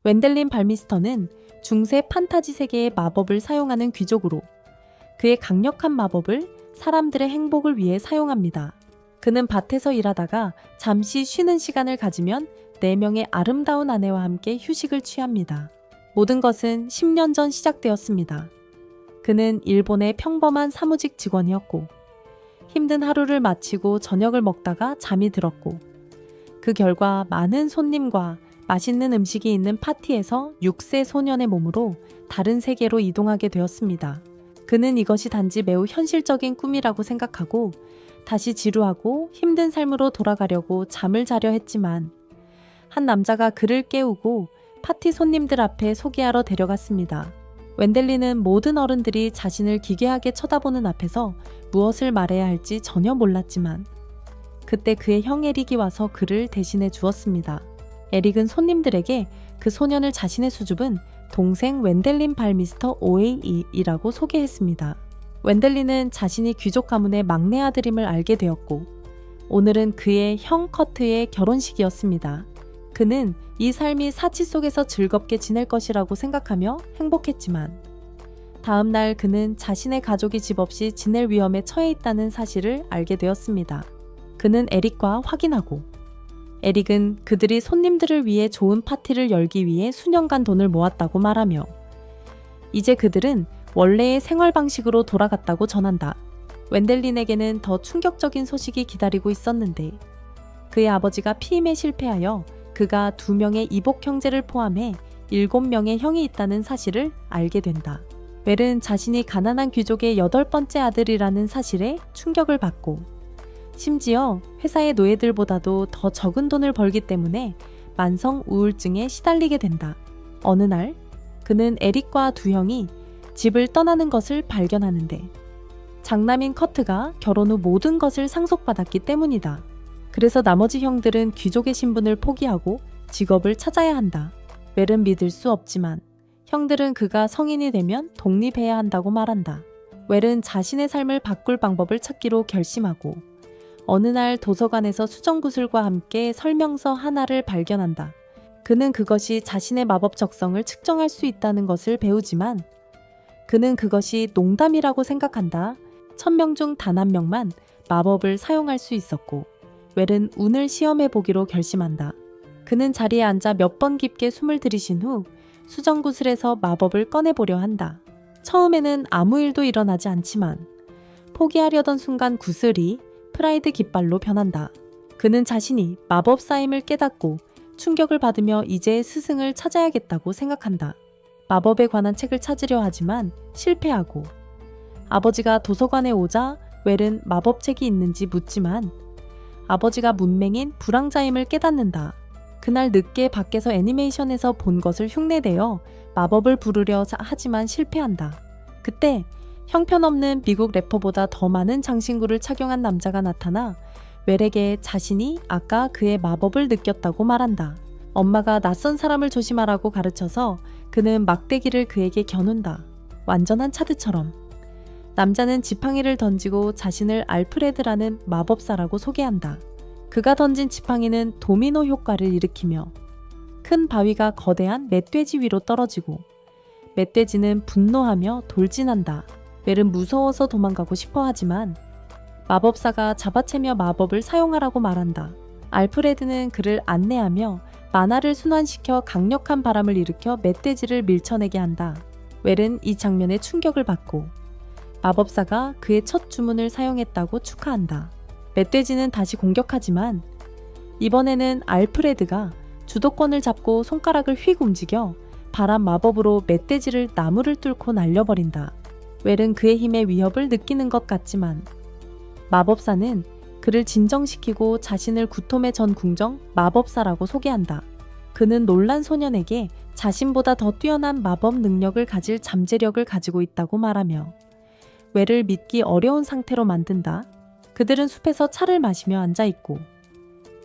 웬델린 발미스터는 중세 판타지 세계의 마법을 사용하는 귀족으로 그의 강력한 마법을 사람들의 행복을 위해 사용합니다. 그는 밭에서 일하다가 잠시 쉬는 시간을 가지면 4명의 아름다운 아내와 함께 휴식을 취합니다. 모든 것은 10년 전 시작되었습니다. 그는 일본의 평범한 사무직 직원이었고 힘든 하루를 마치고 저녁을 먹다가 잠이 들었고 그 결과 많은 손님과 맛있는 음식이 있는 파티에서 6세 소년의 몸으로 다른 세계로 이동하게 되었습니다. 그는 이것이 단지 매우 현실적인 꿈이라고 생각하고 다시 지루하고 힘든 삶으로 돌아가려고 잠을 자려 했지만 한 남자가 그를 깨우고 파티 손님들 앞에 소개하러 데려갔습니다. 웬델리는 모든 어른들이 자신을 기괴하게 쳐다보는 앞에서 무엇을 말해야 할지 전혀 몰랐지만 그때 그의 형 에릭이 와서 그를 대신해 주었습니다. 에릭은 손님들에게 그 소년을 자신의 수줍은 동생 웬델린 발미스터 OAE이라고 소개했습니다. 웬델린은 자신이 귀족 가문의 막내 아들임을 알게 되었고 오늘은 그의 형 커트의 결혼식이었습니다. 그는 이 삶이 사치 속에서 즐겁게 지낼 것이라고 생각하며 행복했지만 다음 날 그는 자신의 가족이 집 없이 지낼 위험에 처해 있다는 사실을 알게 되었습니다. 그는 에릭과 확인하고 에릭은 그들이 손님들을 위해 좋은 파티를 열기 위해 수년간 돈을 모았다고 말하며 이제 그들은 원래의 생활 방식으로 돌아갔다고 전한다. 웬델린에게는 더 충격적인 소식이 기다리고 있었는데 그의 아버지가 피임에 실패하여 그가 2명의 이복 형제를 포함해 7명의 형이 있다는 사실을 알게 된다. 웰은 자신이 가난한 귀족의 8번째 아들이라는 사실에 충격을 받고 심지어 회사의 노예들보다도 더 적은 돈을 벌기 때문에 만성 우울증에 시달리게 된다. 어느 날 그는 에릭과 2형이 집을 떠나는 것을 발견하는데 장남인 커트가 결혼 후 모든 것을 상속받았기 때문이다. 그래서 나머지 형들은 귀족의 신분을 포기하고 직업을 찾아야 한다. 웰은 믿을 수 없지만 형들은 그가 성인이 되면 독립해야 한다고 말한다. 웰은 자신의 삶을 바꿀 방법을 찾기로 결심하고 어느 날 도서관에서 수정구슬과 함께 설명서 하나를 발견한다. 그는 그것이 자신의 마법 적성을 측정할 수 있다는 것을 배우지만 그는 그것이 농담이라고 생각한다. 1000명 중 단 1명만 마법을 사용할 수 있었고 웰은 운을 시험해 보기로 결심한다. 그는 자리에 앉아 몇 번 깊게 숨을 들이신 후 수정구슬에서 마법을 꺼내보려 한다. 처음에는 아무 일도 일어나지 않지만 포기하려던 순간 구슬이 프라이드 깃발로 변한다. 그는 자신이 마법사임을 깨닫고 충격을 받으며 이제 스승을 찾아야겠다고 생각한다. 마법에 관한 책을 찾으려 하지만 실패하고 아버지가 도서관에 오자 웰은 마법책이 있는지 묻지만 아버지가 문맹인 불황자임을 깨닫는다. 그날 늦게 밖에서 애니메이션에서 본 것을 흉내내어 마법을 부르려 하지만 실패한다. 그때 형편없는 미국 래퍼보다 더 많은 장신구를 착용한 남자가 나타나 웰에게 자신이 아까 그의 마법을 느꼈다고 말한다. 엄마가 낯선 사람을 조심하라고 가르쳐서 그는 막대기를 그에게 겨눈다. 완전한 차드처럼. 남자는 지팡이를 던지고 자신을 알프레드라는 마법사라고 소개한다. 그가 던진 지팡이는 도미노 효과를 일으키며 큰 바위가 거대한 멧돼지 위로 떨어지고 멧돼지는 분노하며 돌진한다. 웰은 무서워서 도망가고 싶어 하지만 마법사가 잡아채며 마법을 사용하라고 말한다. 알프레드는 그를 안내하며 만화를 순환시켜 강력한 바람을 일으켜 멧돼지를 밀쳐내게 한다. 웰은 이 장면에 충격을 받고 마법사가 그의 첫 주문을 사용했다고 축하한다. 멧돼지는 다시 공격하지만 이번에는 알프레드가 주도권을 잡고 손가락을 휙 움직여 바람 마법으로 멧돼지를 나무를 뚫고 날려버린다. 웰은 그의 힘의 위협을 느끼는 것 같지만 마법사는 그를 진정시키고 자신을 구톰의 전 궁정 마법사라고 소개한다. 그는 놀란 소년에게 자신보다 더 뛰어난 마법 능력을 가질 잠재력을 가지고 있다고 말하며 웰을 믿기 어려운 상태로 만든다. 그들은 숲에서 차를 마시며 앉아있고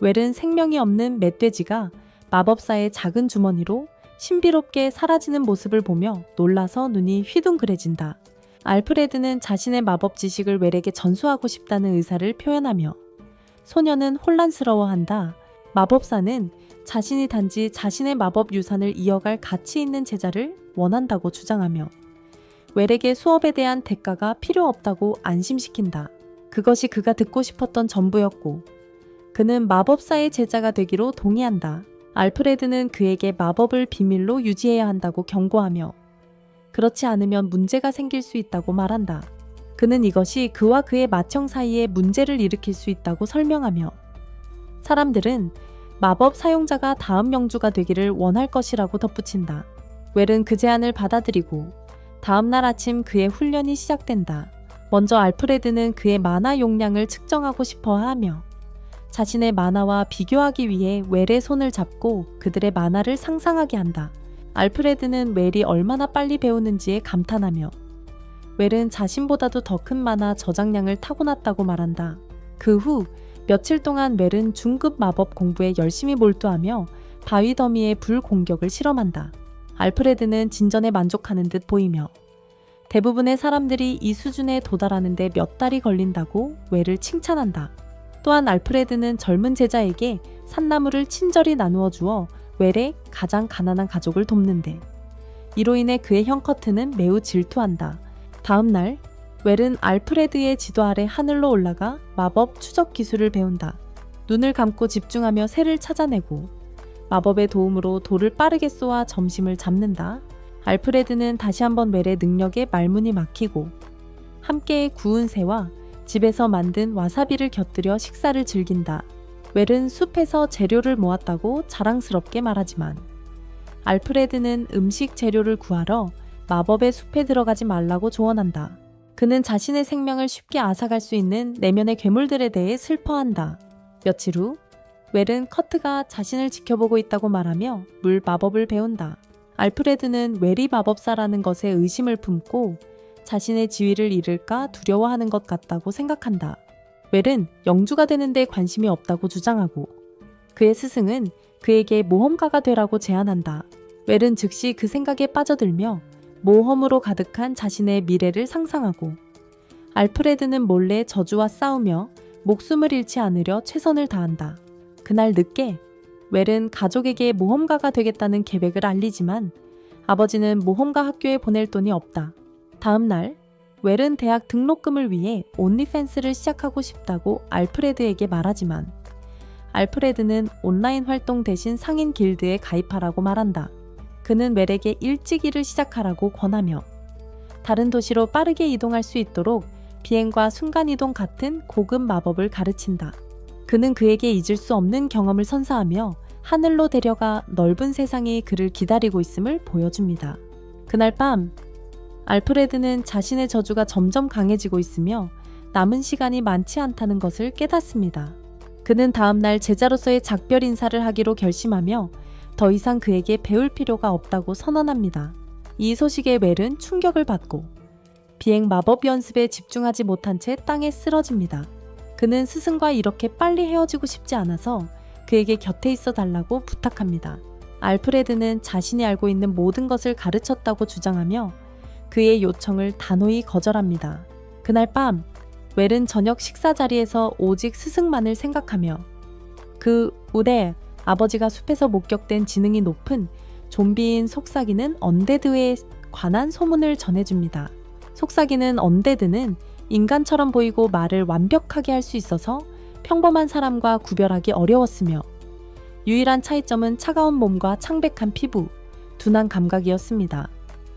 웰은 생명이 없는 멧돼지가 마법사의 작은 주머니로 신비롭게 사라지는 모습을 보며 놀라서 눈이 휘둥그레진다. 알프레드는 자신의 마법 지식을 웰에게 전수하고 싶다는 의사를 표현하며 소녀는 혼란스러워한다. 마법사는 자신이 단지 자신의 마법 유산을 이어갈 가치 있는 제자를 원한다고 주장하며 웰에게 수업에 대한 대가가 필요 없다고 안심시킨다. 그것이 그가 듣고 싶었던 전부였고 그는 마법사의 제자가 되기로 동의한다. 알프레드는 그에게 마법을 비밀로 유지해야 한다고 경고하며 그렇지 않으면 문제가 생길 수 있다고 말한다. 그는 이것이 그와 그의 맏형 사이에 문제를 일으킬 수 있다고 설명하며 사람들은 마법 사용자가 다음 영주가 되기를 원할 것이라고 덧붙인다. 웰은 그 제안을 받아들이고 다음 날 아침 그의 훈련이 시작된다. 먼저 알프레드는 그의 마나 용량을 측정하고 싶어 하며 자신의 마나와 비교하기 위해 웰의 손을 잡고 그들의 마나를 상상하게 한다. 알프레드는 웰이 얼마나 빨리 배우는지에 감탄하며 웰은 자신보다도 더 큰 마나 저장량을 타고났다고 말한다. 그 후 며칠 동안 웰은 중급 마법 공부에 열심히 몰두하며 바위 더미의 불 공격을 실험한다. 알프레드는 진전에 만족하는 듯 보이며 대부분의 사람들이 이 수준에 도달하는 데 몇 달이 걸린다고 웰을 칭찬한다. 또한 알프레드는 젊은 제자에게 산나물을 친절히 나누어 주어 웰의 가장 가난한 가족을 돕는데 이로 인해 그의 형 커트는 매우 질투한다. 다음 날 웰은 알프레드의 지도 아래 하늘로 올라가 마법 추적 기술을 배운다. 눈을 감고 집중하며 새를 찾아내고 마법의 도움으로 돌을 빠르게 쏘아 점심을 잡는다. 알프레드는 다시 한번 웰의 능력에 말문이 막히고 함께 구운 새와 집에서 만든 와사비를 곁들여 식사를 즐긴다. 웰은 숲에서 재료를 모았다고 자랑스럽게 말하지만 알프레드는 음식 재료를 구하러 마법의 숲에 들어가지 말라고 조언한다. 그는 자신의 생명을 쉽게 앗아갈 수 있는 내면의 괴물들에 대해 슬퍼한다. 며칠 후 웰은 커트가 자신을 지켜보고 있다고 말하며 물 마법을 배운다. 알프레드는 웰이 마법사라는 것에 의심을 품고 자신의 지위를 잃을까 두려워하는 것 같다고 생각한다. 웰은 영주가 되는 데 관심이 없다고 주장하고 그의 스승은 그에게 모험가가 되라고 제안한다. 웰은 즉시 그 생각에 빠져들며 모험으로 가득한 자신의 미래를 상상하고 알프레드는 몰래 저주와 싸우며 목숨을 잃지 않으려 최선을 다한다. 그날 늦게 웰은 가족에게 모험가가 되겠다는 계획을 알리지만 아버지는 모험가 학교에 보낼 돈이 없다. 다음 날 웰은 대학 등록금을 위해 온리팬스를 시작하고 싶다고 알프레드에게 말하지만 알프레드는 온라인 활동 대신 상인 길드에 가입하라고 말한다. 그는 웰에게 일찍 일을 시작하라고 권하며 다른 도시로 빠르게 이동할 수 있도록 비행과 순간이동 같은 고급 마법을 가르친다. 그는 그에게 잊을 수 없는 경험을 선사하며 하늘로 데려가 넓은 세상이 그를 기다리고 있음을 보여줍니다. 그날 밤 알프레드는 자신의 저주가 점점 강해지고 있으며 남은 시간이 많지 않다는 것을 깨닫습니다. 그는 다음날 제자로서의 작별 인사를 하기로 결심하며 더 이상 그에게 배울 필요가 없다고 선언합니다. 이 소식에 웰은 충격을 받고 비행 마법 연습에 집중하지 못한 채 땅에 쓰러집니다. 그는 스승과 이렇게 빨리 헤어지고 싶지 않아서 그에게 곁에 있어 달라고 부탁합니다. 알프레드는 자신이 알고 있는 모든 것을 가르쳤다고 주장하며 그의 요청을 단호히 거절합니다. 그날 밤 웰은 저녁 식사 자리에서 오직 스승만을 생각하며 그 후에 아버지가 숲에서 목격된 지능이 높은 좀비인 속삭이는 언데드에 관한 소문을 전해줍니다. 속삭이는 언데드는 인간처럼 보이고 말을 완벽하게 할 수 있어서 평범한 사람과 구별하기 어려웠으며 유일한 차이점은 차가운 몸과 창백한 피부, 둔한 감각이었습니다.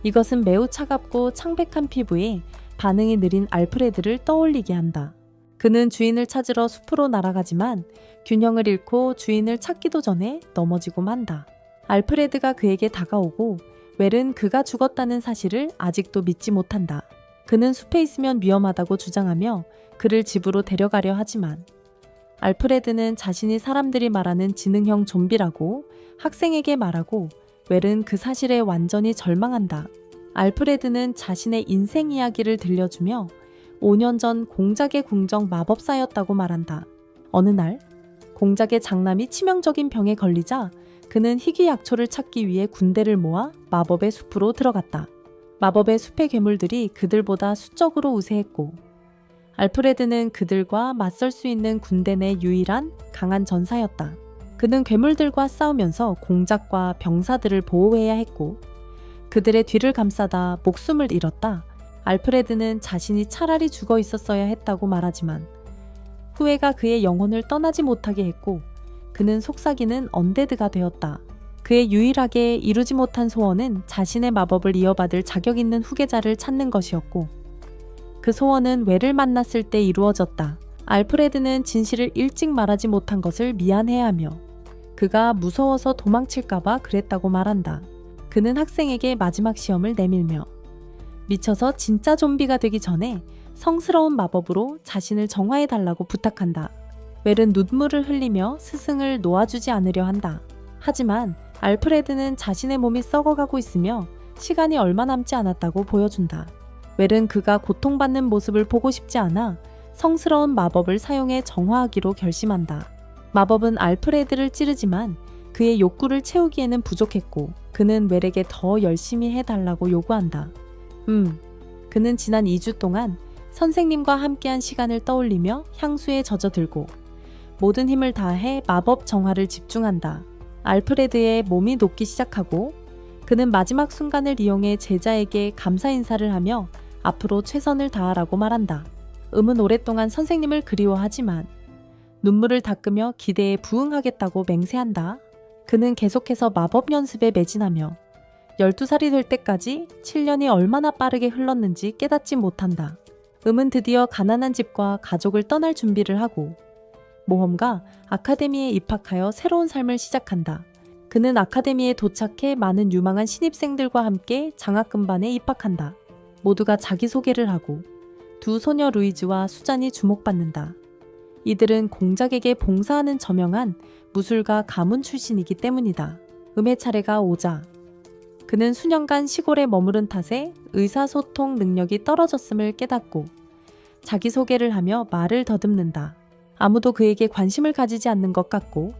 이것은 매우 차갑고 창백한 피부에 반응이 느린 알프레드를 떠올리게 한다. 그는 주인을 찾으러 숲으로 날아가지만 균형을 잃고 주인을 찾기도 전에 넘어지고 만다. 알프레드가 그에게 다가오고 웰은 그가 죽었다는 사실을 아직도 믿지 못한다. 그는 숲에 있으면 위험하다고 주장하며 그를 집으로 데려가려 하지만 알프레드는 자신이 사람들이 말하는 지능형 좀비라고 학생에게 말하고 웰은 그 사실에 완전히 절망한다. 알프레드는 자신의 인생 이야기를 들려주며 5년 전 공작의 궁정 마법사였다고 말한다. 어느 날 공작의 장남이 치명적인 병에 걸리자 그는 희귀약초를 찾기 위해 군대를 모아 마법의 숲으로 들어갔다. 마법의 숲의 괴물들이 그들보다 수적으로 우세했고 알프레드는 그들과 맞설 수 있는 군대 내 유일한 강한 전사였다. 그는 괴물들과 싸우면서 공작과 병사들을 보호해야 했고 그들의 뒤를 감싸다 목숨을 잃었다. 알프레드는 자신이 차라리 죽어 있었어야 했다고 말하지만 후회가 그의 영혼을 떠나지 못하게 했고 그는 속삭이는 언데드가 되었다. 그의 유일하게 이루지 못한 소원은 자신의 마법을 이어받을 자격 있는 후계자를 찾는 것이었고 그 소원은 웰을 만났을 때 이루어졌다. 알프레드는 진실을 일찍 말하지 못한 것을 미안해하며 그가 무서워서 도망칠까봐 그랬다고 말한다. 그는 학생에게 마지막 시험을 내밀며 미쳐서 진짜 좀비가 되기 전에 성스러운 마법으로 자신을 정화해달라고 부탁한다. 웰은 눈물을 흘리며 스승을 놓아주지 않으려 한다. 하지만 알프레드는 자신의 몸이 썩어가고 있으며 시간이 얼마 남지 않았다고 보여준다. 웰은 그가 고통받는 모습을 보고 싶지 않아 성스러운 마법을 사용해 정화하기로 결심한다. 마법은 알프레드를 찌르지만 그의 욕구를 채우기에는 부족했고 그는 웰에게 더 열심히 해달라고 요구한다. 그는 지난 2주 동안 선생님과 함께한 시간을 떠올리며 향수에 젖어들고 모든 힘을 다해 마법 정화를 집중한다. 알프레드의 몸이 녹기 시작하고 그는 마지막 순간을 이용해 제자에게 감사 인사를 하며 앞으로 최선을 다하라고 말한다. 음은 오랫동안 선생님을 그리워하지만 눈물을 닦으며 기대에 부응하겠다고 맹세한다. 그는 계속해서 마법 연습에 매진하며 12살이 될 때까지 7년이 얼마나 빠르게 흘렀는지 깨닫지 못한다. 음은 드디어 가난한 집과 가족을 떠날 준비를 하고 모험가 아카데미에 입학하여 새로운 삶을 시작한다. 그는 아카데미에 도착해 많은 유망한 신입생들과 함께 장학금반에 입학한다. 모두가 자기소개를 하고 두 소녀 루이즈와 수잔이 주목받는다. 이들은 공작에게 봉사하는 저명한 무술가 가문 출신이기 때문이다. 음의 차례가 오자 그는 수년간 시골에 머무른 탓에 의사소통 능력이 떨어졌음을 깨닫고 자기소개를 하며 말을 더듬는다. 아무도 그에게 관심을 가지지 않는 것 같고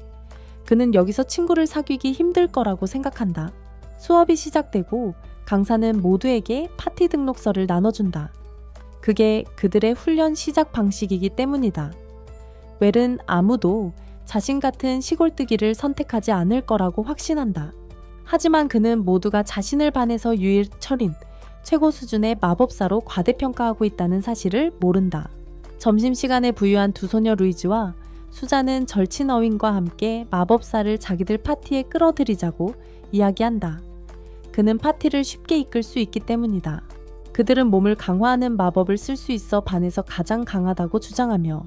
그는 여기서 친구를 사귀기 힘들 거라고 생각한다. 수업이 시작되고 강사는 모두에게 파티 등록서를 나눠준다. 그게 그들의 훈련 시작 방식이기 때문이다. 웰은 아무도 자신 같은 시골뜨기를 선택하지 않을 거라고 확신한다. 하지만 그는 모두가 자신을 반해서 유일 철인 최고 수준의 마법사로 과대평가하고 있다는 사실을 모른다. 점심시간에 부유한 두 소녀 루이즈와 수잔은 절친 어윈과 함께 마법사를 자기들 파티에 끌어들이자고 이야기한다. 그는 파티를 쉽게 이끌 수 있기 때문이다. 그들은 몸을 강화하는 마법을 쓸 수 있어 반에서 가장 강하다고 주장하며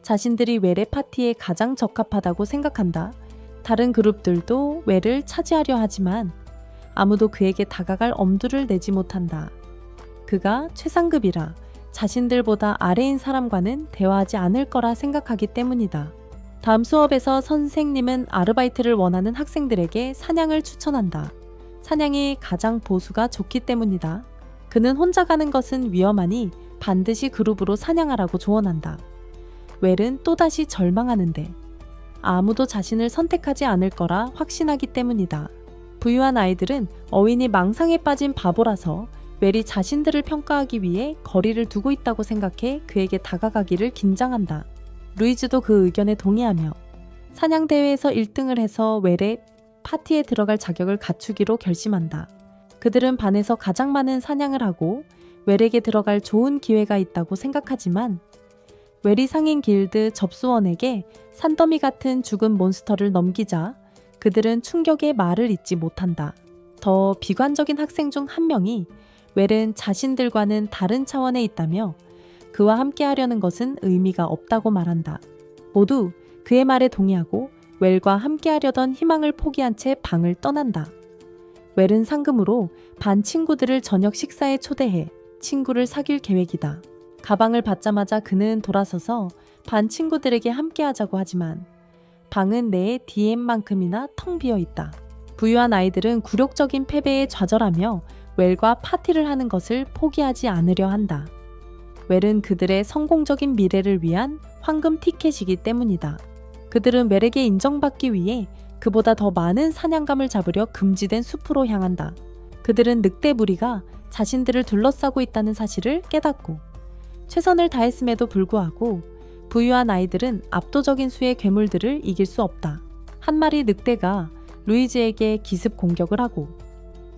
자신들이 웰의 파티에 가장 적합하다고 생각한다. 다른 그룹들도 웰을 차지하려 하지만 아무도 그에게 다가갈 엄두를 내지 못한다. 그가 최상급이라 자신들보다 아래인 사람과는 대화하지 않을 거라 생각하기 때문이다. 다음 수업에서 선생님은 아르바이트를 원하는 학생들에게 사냥을 추천한다. 사냥이 가장 보수가 좋기 때문이다. 그는 혼자 가는 것은 위험하니 반드시 그룹으로 사냥하라고 조언한다. 웰은 또다시 절망하는데 아무도 자신을 선택하지 않을 거라 확신하기 때문이다. 부유한 아이들은 어윈이 망상에 빠진 바보라서 웰이 자신들을 평가하기 위해 거리를 두고 있다고 생각해 그에게 다가가기를 긴장한다. 루이즈도 그 의견에 동의하며 사냥대회에서 1등을 해서 웰의 파티에 들어갈 자격을 갖추기로 결심한다. 그들은 반에서 가장 많은 사냥을 하고 웰에게 들어갈 좋은 기회가 있다고 생각하지만 웰이 상인 길드 접수원에게 산더미 같은 죽은 몬스터를 넘기자 그들은 충격의 말을 잇지 못한다. 더 비관적인 학생 중 한 명이 웰은 자신들과는 다른 차원에 있다며 그와 함께 하려는 것은 의미가 없다고 말한다. 모두 그의 말에 동의하고 웰과 함께 하려던 희망을 포기한 채 방을 떠난다. 웰은 상금으로 반 친구들을 저녁 식사에 초대해 친구를 사귈 계획이다. 가방을 받자마자 그는 돌아서서 반 친구들에게 함께 하자고 하지만 방은 내 DM만큼이나 텅 비어 있다. 부유한 아이들은 굴욕적인 패배에 좌절하며 웰과 파티를 하는 것을 포기하지 않으려 한다. 웰은 그들의 성공적인 미래를 위한 황금 티켓이기 때문이다. 그들은 웰에게 인정받기 위해 그보다 더 많은 사냥감을 잡으려 금지된 숲으로 향한다. 그들은 늑대 무리가 자신들을 둘러싸고 있다는 사실을 깨닫고 최선을 다했음에도 불구하고 부유한 아이들은 압도적인 수의 괴물들을 이길 수 없다. 한 마리 늑대가 루이즈에게 기습 공격을 하고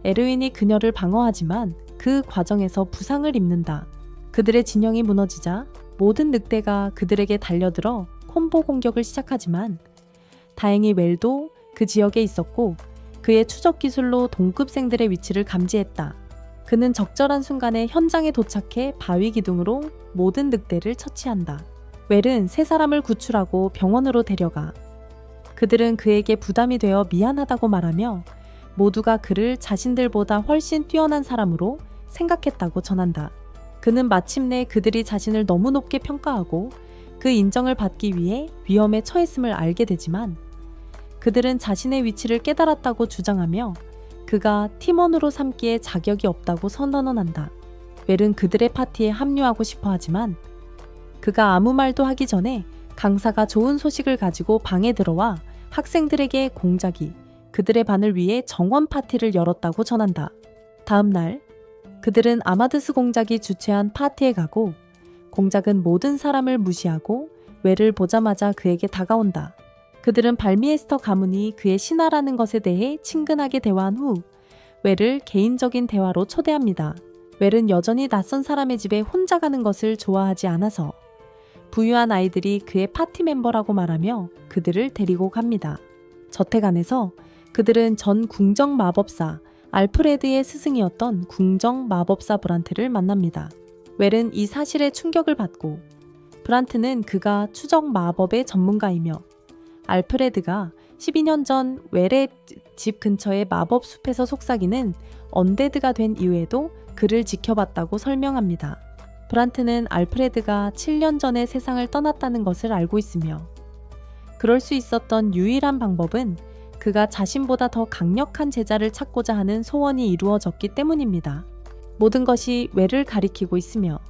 에르윈이 그녀를 방어하지만 그 과정에서 부상을 입는다. 그들의 진영이 무너지자 모든 늑대가 그들에게 달려들어 콤보 공격을 시작하지만 다행히 웰도 그 지역에 있었고 그의 추적 기술로 동급생들의 위치를 감지했다. 그는 적절한 순간에 현장에 도착해 바위 기둥으로 모든 늑대를 처치한다. 웰은 세 사람을 구출하고 병원으로 데려가 그들은 그에게 부담이 되어 미안하다고 말하며 모두가 그를 자신들보다 훨씬 뛰어난 사람으로 생각했다고 전한다. 그는 마침내 그들이 자신을 너무 높게 평가하고 그 인정을 받기 위해 위험에 처했음을 알게 되지만 그들은 자신의 위치를 깨달았다고 주장하며 그가 팀원으로 삼기에 자격이 없다고 선언한다. 웰은 그들의 파티에 합류하고 싶어 하지만 그가 아무 말도 하기 전에 강사가 좋은 소식을 가지고 방에 들어와 학생들에게 공작이 그들의 반을 위해 정원 파티를 열었다고 전한다. 다음 날 그들은 아마드스 공작이 주최한 파티에 가고 공작은 모든 사람을 무시하고 웰을 보자마자 그에게 다가온다. 그들은 발미에스터 가문이 그의 신하라는 것에 대해 친근하게 대화한 후 웰을 개인적인 대화로 초대합니다. 웰은 여전히 낯선 사람의 집에 혼자 가는 것을 좋아하지 않아서 부유한 아이들이 그의 파티 멤버라고 말하며 그들을 데리고 갑니다. 저택 안에서 그들은 전 궁정 마법사 알프레드의 스승이었던 궁정 마법사 브란트를 만납니다. 웰은 이 사실에 충격을 받고 브란트는 그가 추적 마법의 전문가이며 알프레드가 12년 전 웰의 집 근처의 마법 숲에서 속삭이는 언데드가 된 이후에도 그를 지켜봤다고 설명합니다. 브란트는 알프레드가 7년 전에 세상을 떠났다는 것을 알고 있으며 그럴 수 있었던 유일한 방법은 그가 자신보다 더 강력한 제자를 찾고자 하는 소원이 이루어졌기 때문입니다. 모든 것이 웰을 가리키고 있으며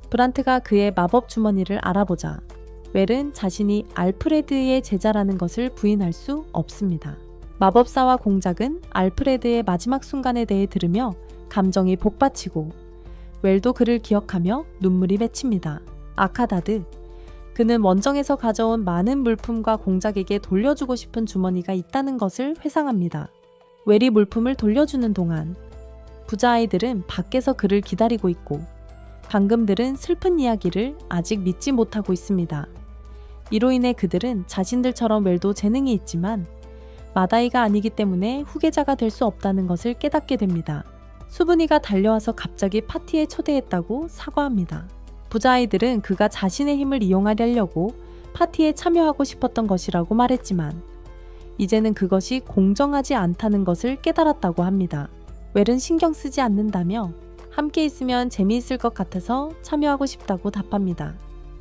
브란트가 그의 마법 주머니를 알아보자 웰은 자신이 알프레드의 제자라는 것을 부인할 수 없습니다. 마법사와 공작은 알프레드의 마지막 순간에 대해 들으며 감정이 복받치고 웰도 그를 기억하며 눈물이 맺힙니다. 아카다드, 그는 원정에서 가져온 많은 물품과 공작에게 돌려주고 싶은 주머니가 있다는 것을 회상합니다. 웰이 물품을 돌려주는 동안 부자아이들은 밖에서 그를 기다리고 있고 방금 들은 슬픈 이야기를 아직 믿지 못하고 있습니다. 이로 인해 그들은 자신들처럼 웰도 재능이 있지만 마다이가 아니기 때문에 후계자가 될 수 없다는 것을 깨닫게 됩니다. 수분이가 달려와서 갑자기 파티에 초대했다고 사과합니다. 부자아이들은 그가 자신의 힘을 이용하려고 파티에 참여하고 싶었던 것이라고 말했지만 이제는 그것이 공정하지 않다는 것을 깨달았다고 합니다. 웰은 신경 쓰지 않는다며 함께 있으면 재미있을 것 같아서 참여하고 싶다고 답합니다.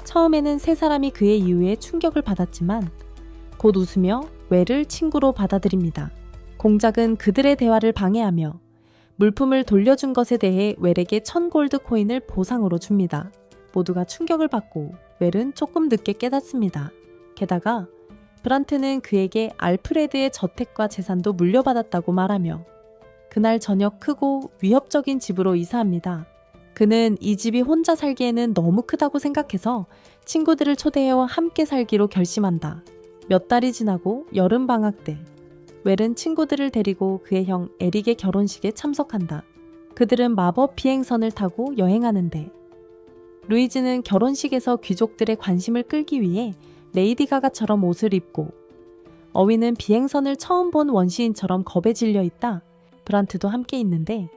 처음에는 세 사람이 그의 이유에 충격을 받았지만 곧 웃으며 웰을 친구로 받아들입니다. 공작은 그들의 대화를 방해하며 물품을 돌려준 것에 대해 웰에게 1000골드 코인을 보상으로 줍니다. 모두가 충격을 받고 웰은 조금 늦게 깨닫습니다. 게다가 브란트는 그에게 알프레드의 저택과 재산도 물려받았다고 말하며 그날 저녁 크고 위협적인 집으로 이사합니다. 그는 이 집이 혼자 살기에는 너무 크다고 생각해서 친구들을 초대해와 함께 살기로 결심한다. 몇 달이 지나고 여름 방학 때 웰은 친구들을 데리고 그의 형 에릭의 결혼식에 참석한다. 그들은 마법 비행선을 타고 여행하는데 루이즈는 결혼식에서 귀족들의 관심을 끌기 위해 레이디 가가처럼 옷을 입고 어윈은 비행선을 처음 본 원시인처럼 겁에 질려 있다. 브란트도 함께 있는데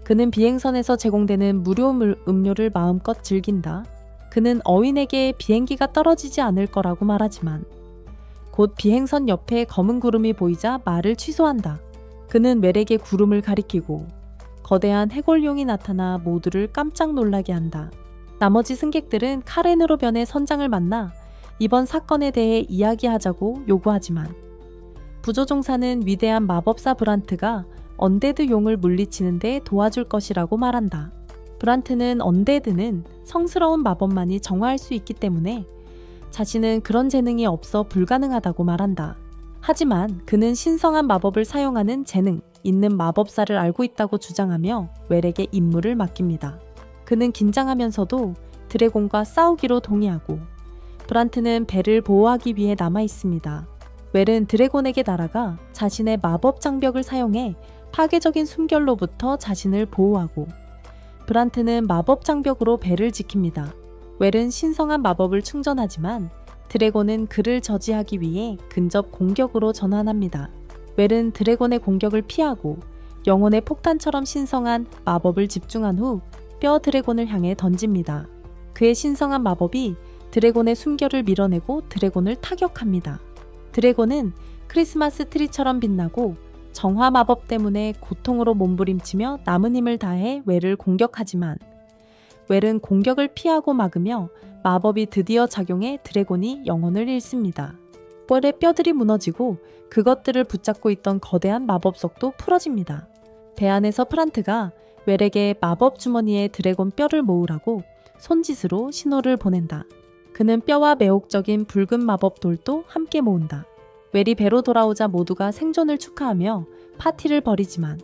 그는 비행선에서 제공되는 무료 음료를 마음껏 즐긴다. 그는 어윈에게 비행기가 떨어지지 않을 거라고 말하지만 곧 비행선 옆에 검은 구름이 보이자 말을 취소한다. 그는 웰에게 구름을 가리키고 거대한 해골용이 나타나 모두를 깜짝 놀라게 한다. 나머지 승객들은 카렌으로 변해 선장을 만나 이번 사건에 대해 이야기하자고 요구하지만 부조종사는 위대한 마법사 브란트가 언데드 용을 물리치는 데 도와줄 것이라고 말한다. 브란트는 언데드는 성스러운 마법만이 정화할 수 있기 때문에 자신은 그런 재능이 없어 불가능하다고 말한다. 하지만 그는 신성한 마법을 사용하는 재능 있는 마법사를 알고 있다고 주장하며 웰에게 임무를 맡깁니다. 그는 긴장하면서도 드래곤과 싸우기로 동의하고 브란트는 배를 보호하기 위해 남아 있습니다. 웰은 드래곤에게 날아가 자신의 마법 장벽을 사용해 파괴적인 숨결로부터 자신을 보호하고, 브란트는 마법 장벽으로 배를 지킵니다. 웰은 신성한 마법을 충전하지만 드래곤은 그를 저지하기 위해 근접 공격으로 전환합니다. 웰은 드래곤의 공격을 피하고 영혼의 폭탄처럼 신성한 마법을 집중한 후 뼈 드래곤을 향해 던집니다. 그의 신성한 마법이 드래곤의 숨결을 밀어내고 드래곤을 타격합니다. 드래곤은 크리스마스 트리처럼 빛나고 정화 마법 때문에 고통으로 몸부림치며 남은 힘을 다해 웰을 공격하지만 웰은 공격을 피하고 막으며 마법이 드디어 작용해 드래곤이 영혼을 잃습니다. 웰의 뼈들이 무너지고 그것들을 붙잡고 있던 거대한 마법석도 풀어집니다. 배 안에서 프란트가 웰에게 마법 주머니에 드래곤 뼈를 모으라고 손짓으로 신호를 보낸다. 그는 뼈와 매혹적인 붉은 마법 돌도 함께 모은다. 웰이 배로 돌아오자 모두가 생존을 축하하며 파티를 벌이지만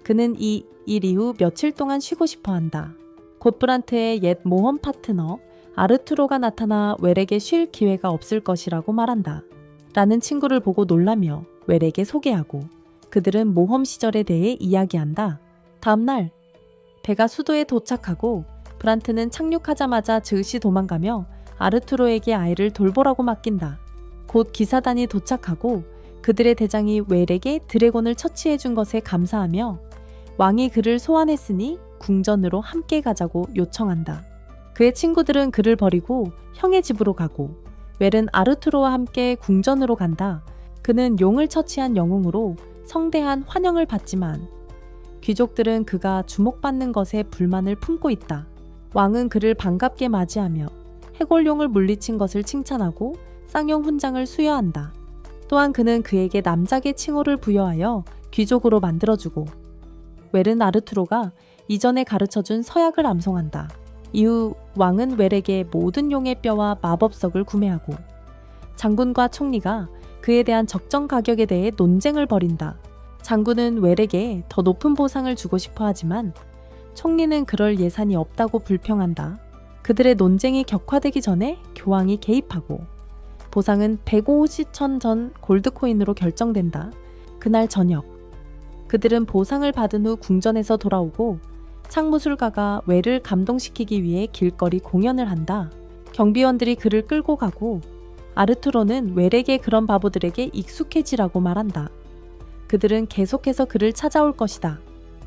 그는 이 일 이후 며칠 동안 쉬고 싶어 한다. 곧 브란트의 옛 모험 파트너 아르투로가 나타나 웰에게 쉴 기회가 없을 것이라고 말한다. 라는 친구를 보고 놀라며 웰에게 소개하고 그들은 모험 시절에 대해 이야기한다. 다음날 배가 수도에 도착하고 브란트는 착륙하자마자 즉시 도망가며 아르투로에게 아이를 돌보라고 맡긴다. 곧 기사단이 도착하고 그들의 대장이 웰에게 드래곤을 처치해준 것에 감사하며 왕이 그를 소환했으니 궁전으로 함께 가자고 요청한다. 그의 친구들은 그를 버리고 형의 집으로 가고 웰은 아르투로와 함께 궁전으로 간다. 그는 용을 처치한 영웅으로 성대한 환영을 받지만 귀족들은 그가 주목받는 것에 불만을 품고 있다. 왕은 그를 반갑게 맞이하며 해골용을 물리친 것을 칭찬하고 쌍용 훈장을 수여한다. 또한 그는 그에게 남작의 칭호를 부여하여 귀족으로 만들어주고 웰은 아르투로가 이전에 가르쳐준 서약을 암송한다. 이후 왕은 웰에게 모든 용의 뼈와 마법석을 구매하고 장군과 총리가 그에 대한 적정 가격에 대해 논쟁을 벌인다. 장군은 웰에게 더 높은 보상을 주고 싶어 하지만 총리는 그럴 예산이 없다고 불평한다. 그들의 논쟁이 격화되기 전에 교황이 개입하고 보상은 150천 전 골드코인으로 결정된다. 그날 저녁 그들은 보상을 받은 후 궁전에서 돌아오고 창무술가가 웰을 감동시키기 위해 길거리 공연을 한다. 경비원들이 그를 끌고 가고 아르투로는 웰에게 그런 바보들에게 익숙해지라고 말한다. 그들은 계속해서 그를 찾아올 것이다.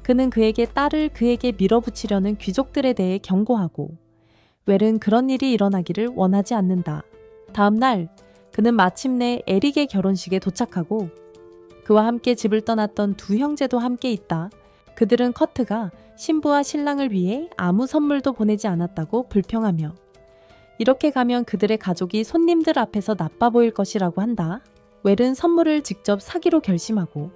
그는 그에게 딸을 그에게 밀어붙이려는 귀족들에 대해 경고하고 웰은 그런 일이 일어나기를 원하지 않는다. 다음 날 그는 마침내 에릭의 결혼식에 도착하고 그와 함께 집을 떠났던 두 형제도 함께 있다. 그들은 커트가 신부와 신랑을 위해 아무 선물도 보내지 않았다고 불평하며 이렇게 가면 그들의 가족이 손님들 앞에서 나빠 보일 것이라고 한다. 웰은 선물을 직접 사기로 결심하고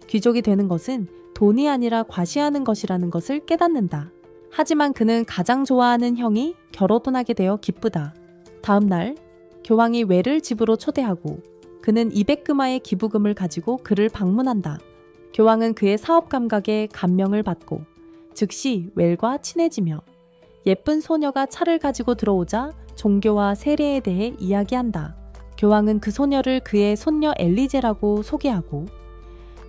귀족이 되는 것은 돈이 아니라 과시하는 것이라는 것을 깨닫는다. 하지만 그는 가장 좋아하는 형이 결혼하게 되어 기쁘다. 다음 날 교황이 웰을 집으로 초대하고 그는 200금화의 기부금을 가지고 그를 방문한다. 교황은 그의 사업 감각에 감명을 받고 즉시 웰과 친해지며 예쁜 소녀가 차를 가지고 들어오자 종교와 세례에 대해 이야기한다. 교황은 그 소녀를 그의 손녀 엘리제라고 소개하고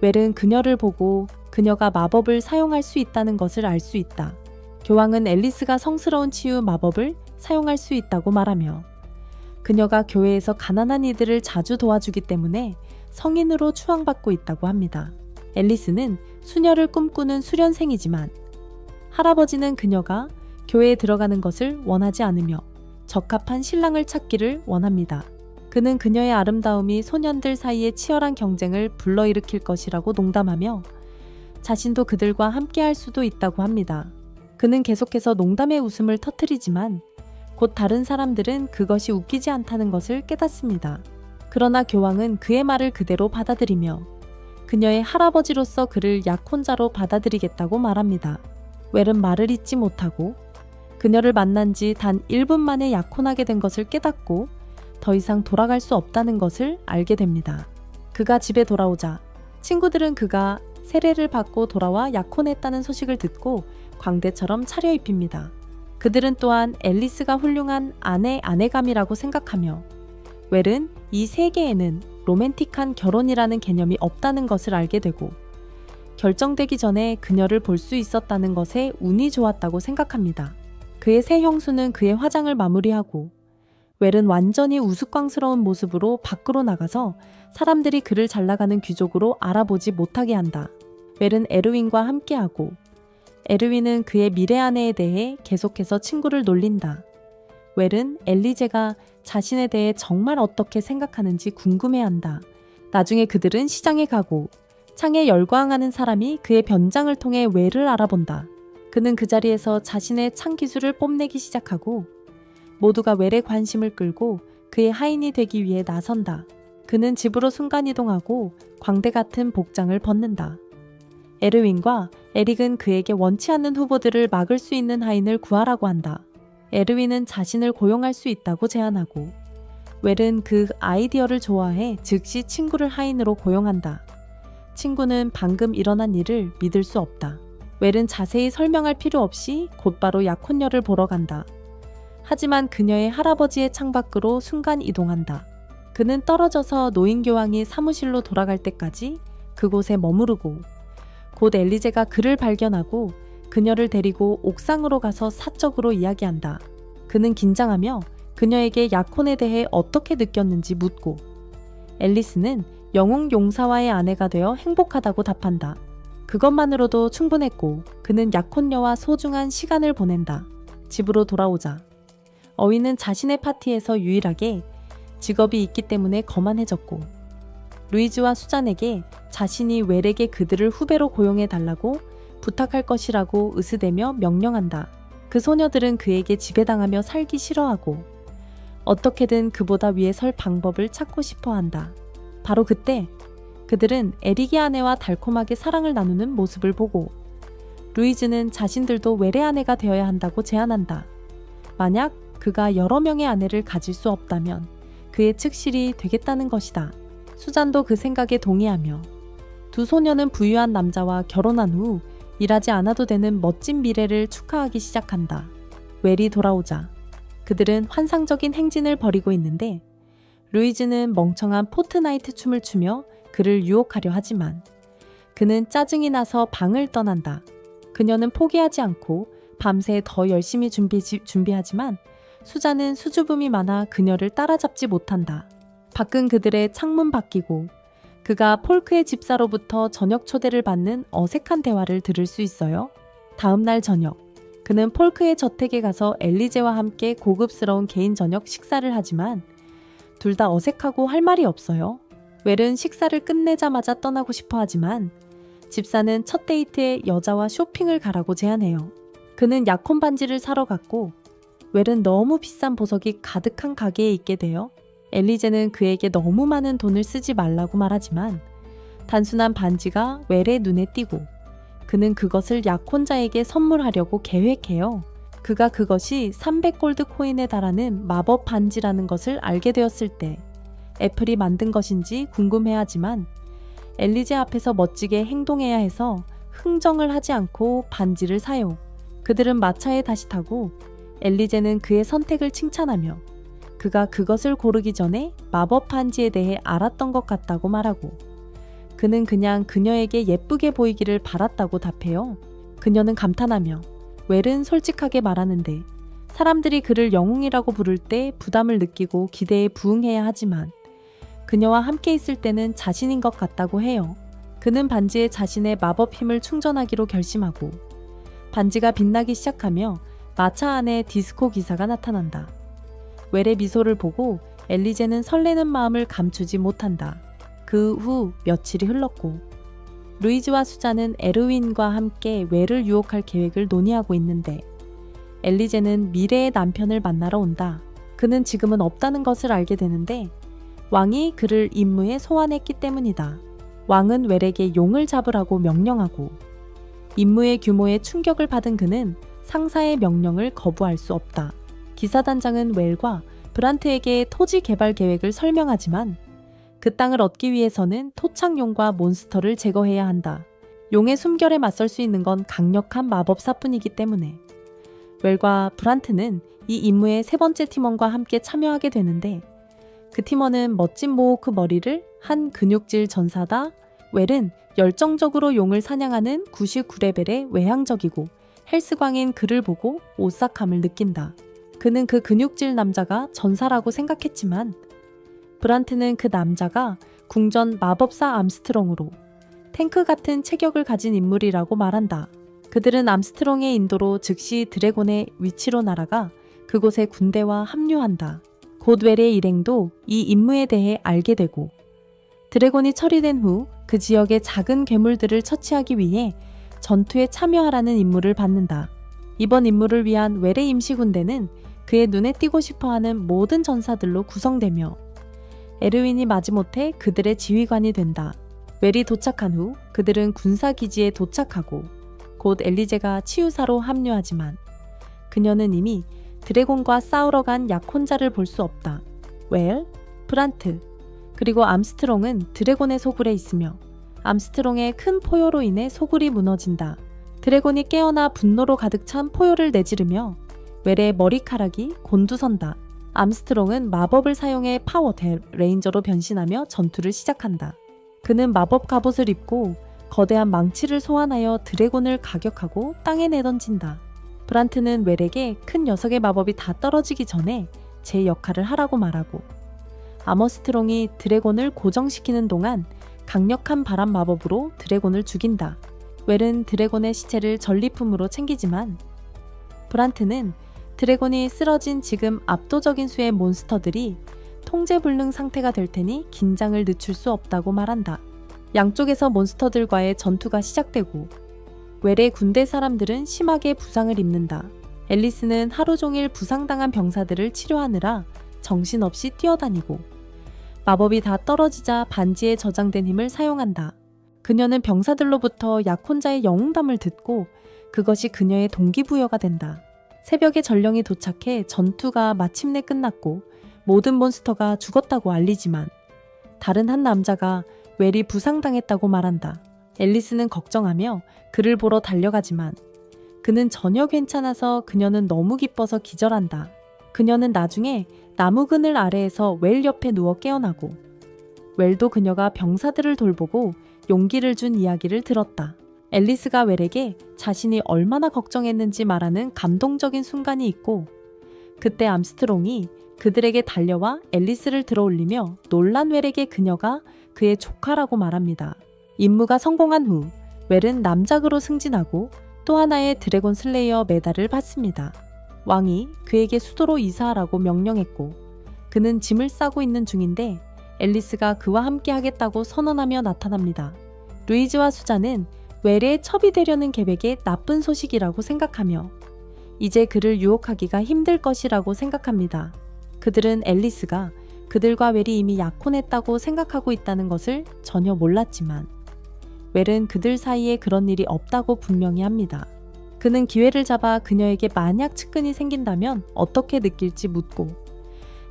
웰은 그녀를 보고 그녀가 마법을 사용할 수 있다는 것을 알 수 있다. 교황은 앨리스가 성스러운 치유 마법을 사용할 수 있다고 말하며 그녀가 교회에서 가난한 이들을 자주 도와주기 때문에 성인으로 추앙받고 있다고 합니다. 앨리스는 수녀를 꿈꾸는 수련생이지만 할아버지는 그녀가 교회에 들어가는 것을 원하지 않으며 적합한 신랑을 찾기를 원합니다. 그는 그녀의 아름다움이 소년들 사이의 치열한 경쟁을 불러일으킬 것이라고 농담하며 자신도 그들과 함께할 수도 있다고 합니다. 그는 계속해서 농담의 웃음을 터뜨리지만 곧 다른 사람들은 그것이 웃기지 않다는 것을 깨닫습니다. 그러나 교황은 그의 말을 그대로 받아들이며 그녀의 할아버지로서 그를 약혼자로 받아들이겠다고 말합니다. 웰은 말을 잇지 못하고 그녀를 만난 지 단 1분 만에 약혼하게 된 것을 깨닫고 더 이상 돌아갈 수 없다는 것을 알게 됩니다. 그가 집에 돌아오자 친구들은 그가 세례를 받고 돌아와 약혼했다는 소식을 듣고 광대처럼 차려입힙니다. 그들은 또한 앨리스가 훌륭한 아내감이라고 생각하며 웰은 이 세계에는 로맨틱한 결혼이라는 개념이 없다는 것을 알게 되고 결정되기 전에 그녀를 볼 수 있었다는 것에 운이 좋았다고 생각합니다. 그의 새 형수는 그의 화장을 마무리하고 웰은 완전히 우스꽝스러운 모습으로 밖으로 나가서 사람들이 그를 잘 나가는 귀족으로 알아보지 못하게 한다. 웰은 에르윈과 함께하고 에르윈은 그의 미래 아내에 대해 계속해서 친구를 놀린다. 웰은 엘리제가 자신에 대해 정말 어떻게 생각하는지 궁금해한다. 나중에 그들은 시장에 가고 창에 열광하는 사람이 그의 변장을 통해 웰을 알아본다. 그는 그 자리에서 자신의 창 기술을 뽐내기 시작하고 모두가 웰의 관심을 끌고 그의 하인이 되기 위해 나선다. 그는 집으로 순간이동하고 광대 같은 복장을 벗는다. 에르윈과 에릭은 그에게 원치 않는 후보들을 막을 수 있는 하인을 구하라고 한다. 에르윈은 자신을 고용할 수 있다고 제안하고 웰은 그 아이디어를 좋아해 즉시 친구를 하인으로 고용한다. 친구는 방금 일어난 일을 믿을 수 없다. 웰은 자세히 설명할 필요 없이 곧바로 약혼녀를 보러 간다. 하지만 그녀의 할아버지의 창밖으로 순간 이동한다. 그는 떨어져서 노인교황이 사무실로 돌아갈 때까지 그곳에 머무르고 곧 엘리제가 그를 발견하고 그녀를 데리고 옥상으로 가서 사적으로 이야기한다. 그는 긴장하며 그녀에게 약혼에 대해 어떻게 느꼈는지 묻고 앨리스는 영웅 용사와의 아내가 되어 행복하다고 답한다. 그것만으로도 충분했고 그는 약혼녀와 소중한 시간을 보낸다. 집으로 돌아오자 어윈은 자신의 파티에서 유일하게 직업이 있기 때문에 거만해졌고 루이즈와 수잔에게 자신이 웰에게 그들을 후배로 고용해 달라고 부탁할 것이라고 으스대며 명령한다. 그 소녀들은 그에게 지배당하며 살기 싫어하고 어떻게든 그보다 위에 설 방법을 찾고 싶어한다. 바로 그때 그들은 에릭의 아내와 달콤하게 사랑을 나누는 모습을 보고 루이즈는 자신들도 웰의 아내가 되어야 한다고 제안한다. 만약 그가 여러 명의 아내를 가질 수 없다면 그의 측실이 되겠다는 것이다. 수잔도 그 생각에 동의하며 두 소녀는 부유한 남자와 결혼한 후 일하지 않아도 되는 멋진 미래를 축하하기 시작한다. 웰이 돌아오자 그들은 환상적인 행진을 벌이고 있는데 루이즈는 멍청한 포트나이트 춤을 추며 그를 유혹하려 하지만 그는 짜증이 나서 방을 떠난다. 그녀는 포기하지 않고 밤새 더 열심히 준비하지만 수잔은 수줍음이 많아 그녀를 따라잡지 못한다. 밖은 그들의 창문 바뀌고 그가 폴크의 집사로부터 저녁 초대를 받는 어색한 대화를 들을 수 있어요. 다음 날 저녁, 그는 폴크의 저택에 가서 엘리제와 함께 고급스러운 개인 저녁 식사를 하지만 둘 다 어색하고 할 말이 없어요. 웰은 식사를 끝내자마자 떠나고 싶어 하지만 집사는 첫 데이트에 여자와 쇼핑을 가라고 제안해요. 그는 약혼 반지를 사러 갔고 웰은 너무 비싼 보석이 가득한 가게에 있게 되어 엘리제는 그에게 너무 많은 돈을 쓰지 말라고 말하지만 단순한 반지가 웰의 눈에 띄고 그는 그것을 약혼자에게 선물하려고 계획해요. 그가 그것이 300골드 코인에 달하는 마법 반지라는 것을 알게 되었을 때 애플이 만든 것인지 궁금해하지만 엘리제 앞에서 멋지게 행동해야 해서 흥정을 하지 않고 반지를 사요. 그들은 마차에 다시 타고 엘리제는 그의 선택을 칭찬하며 그가 그것을 고르기 전에 마법 반지에 대해 알았던 것 같다고 말하고 그는 그냥 그녀에게 예쁘게 보이기를 바랐다고 답해요. 그녀는 감탄하며 웰은 솔직하게 말하는데 사람들이 그를 영웅이라고 부를 때 부담을 느끼고 기대에 부응해야 하지만 그녀와 함께 있을 때는 자신인 것 같다고 해요. 그는 반지에 자신의 마법 힘을 충전하기로 결심하고 반지가 빛나기 시작하며 마차 안에 디스코 기사가 나타난다. 웰의 미소를 보고 엘리제는 설레는 마음을 감추지 못한다. 그 후 며칠이 흘렀고 루이즈와 수잔은 에르윈과 함께 웰을 유혹할 계획을 논의하고 있는데 엘리제는 미래의 남편을 만나러 온다. 그는 지금은 없다는 것을 알게 되는데 왕이 그를 임무에 소환했기 때문이다. 왕은 웰에게 용을 잡으라고 명령하고 임무의 규모에 충격을 받은 그는 상사의 명령을 거부할 수 없다. 기사단장은 웰과 브란트에게 토지 개발 계획을 설명하지만 그 땅을 얻기 위해서는 토착용과 몬스터를 제거해야 한다. 용의 숨결에 맞설 수 있는 건 강력한 마법사뿐이기 때문에 웰과 브란트는 이 임무의 세 번째 팀원과 함께 참여하게 되는데 그 팀원은 멋진 모호크 머리를 한 근육질 전사다. 웰은 열정적으로 용을 사냥하는 99레벨의 외향적이고 헬스광인 그를 보고 오싹함을 느낀다. 그는 그 근육질 남자가 전사라고 생각했지만 브란트는 그 남자가 궁전 마법사 암스트롱으로 탱크 같은 체격을 가진 인물이라고 말한다. 그들은 암스트롱의 인도로 즉시 드래곤의 위치로 날아가 그곳의 군대와 합류한다. 곧 웰의 일행도 이 임무에 대해 알게 되고 드래곤이 처리된 후 그 지역의 작은 괴물들을 처치하기 위해 전투에 참여하라는 임무를 받는다. 이번 임무를 위한 웰의 임시군대는 그의 눈에 띄고 싶어하는 모든 전사들로 구성되며 에르윈이 마지못해 그들의 지휘관이 된다. 웰이 도착한 후 그들은 군사기지에 도착하고 곧 엘리제가 치유사로 합류하지만 그녀는 이미 드래곤과 싸우러 간 약혼자를 볼 수 없다. 웰, 브란트, 그리고 암스트롱은 드래곤의 소굴에 있으며 암스트롱의 큰 포효로 인해 소굴이 무너진다. 드래곤이 깨어나 분노로 가득 찬 포효를 내지르며 웰의 머리카락이 곤두선다. 암스트롱은 마법을 사용해 파워 레인저로 변신하며 전투를 시작한다. 그는 마법 갑옷을 입고 거대한 망치를 소환하여 드래곤을 가격하고 땅에 내던진다. 브란트는 웰에게 큰 녀석의 마법이 다 떨어지기 전에 제 역할을 하라고 말하고 아머스트롱이 드래곤을 고정시키는 동안 강력한 바람 마법으로 드래곤을 죽인다. 웰은 드래곤의 시체를 전리품으로 챙기지만 브란트는 드래곤이 쓰러진 지금 압도적인 수의 몬스터들이 통제불능 상태가 될 테니 긴장을 늦출 수 없다고 말한다. 양쪽에서 몬스터들과의 전투가 시작되고 웰의 군대 사람들은 심하게 부상을 입는다. 앨리스는 하루 종일 부상당한 병사들을 치료하느라 정신없이 뛰어다니고 마법이 다 떨어지자 반지에 저장된 힘을 사용한다. 그녀는 병사들로부터 약혼자의 영웅담을 듣고 그것이 그녀의 동기부여가 된다. 새벽에 전령이 도착해 전투가 마침내 끝났고 모든 몬스터가 죽었다고 알리지만 다른 한 남자가 웰이 부상당했다고 말한다. 앨리스는 걱정하며 그를 보러 달려가지만 그는 전혀 괜찮아서 그녀는 너무 기뻐서 기절한다. 그녀는 나중에 나무 그늘 아래에서 웰 옆에 누워 깨어나고 웰도 그녀가 병사들을 돌보고 용기를 준 이야기를 들었다. 앨리스가 웰에게 자신이 얼마나 걱정했는지 말하는 감동적인 순간이 있고 그때 암스트롱이 그들에게 달려와 앨리스를 들어올리며 놀란 웰에게 그녀가 그의 조카라고 말합니다. 임무가 성공한 후 웰은 남작으로 승진하고 또 하나의 드래곤 슬레이어 메달을 받습니다. 왕이 그에게 수도로 이사하라고 명령했고 그는 짐을 싸고 있는 중인데 앨리스가 그와 함께 하겠다고 선언하며 나타납니다. 루이즈와 수잔은 웰의 첩이 되려는 계획의 나쁜 소식이라고 생각하며 이제 그를 유혹하기가 힘들 것이라고 생각합니다. 그들은 앨리스가 그들과 웰이 이미 약혼했다고 생각하고 있다는 것을 전혀 몰랐지만 웰은 그들 사이에 그런 일이 없다고 분명히 합니다. 그는 기회를 잡아 그녀에게 만약 측근이 생긴다면 어떻게 느낄지 묻고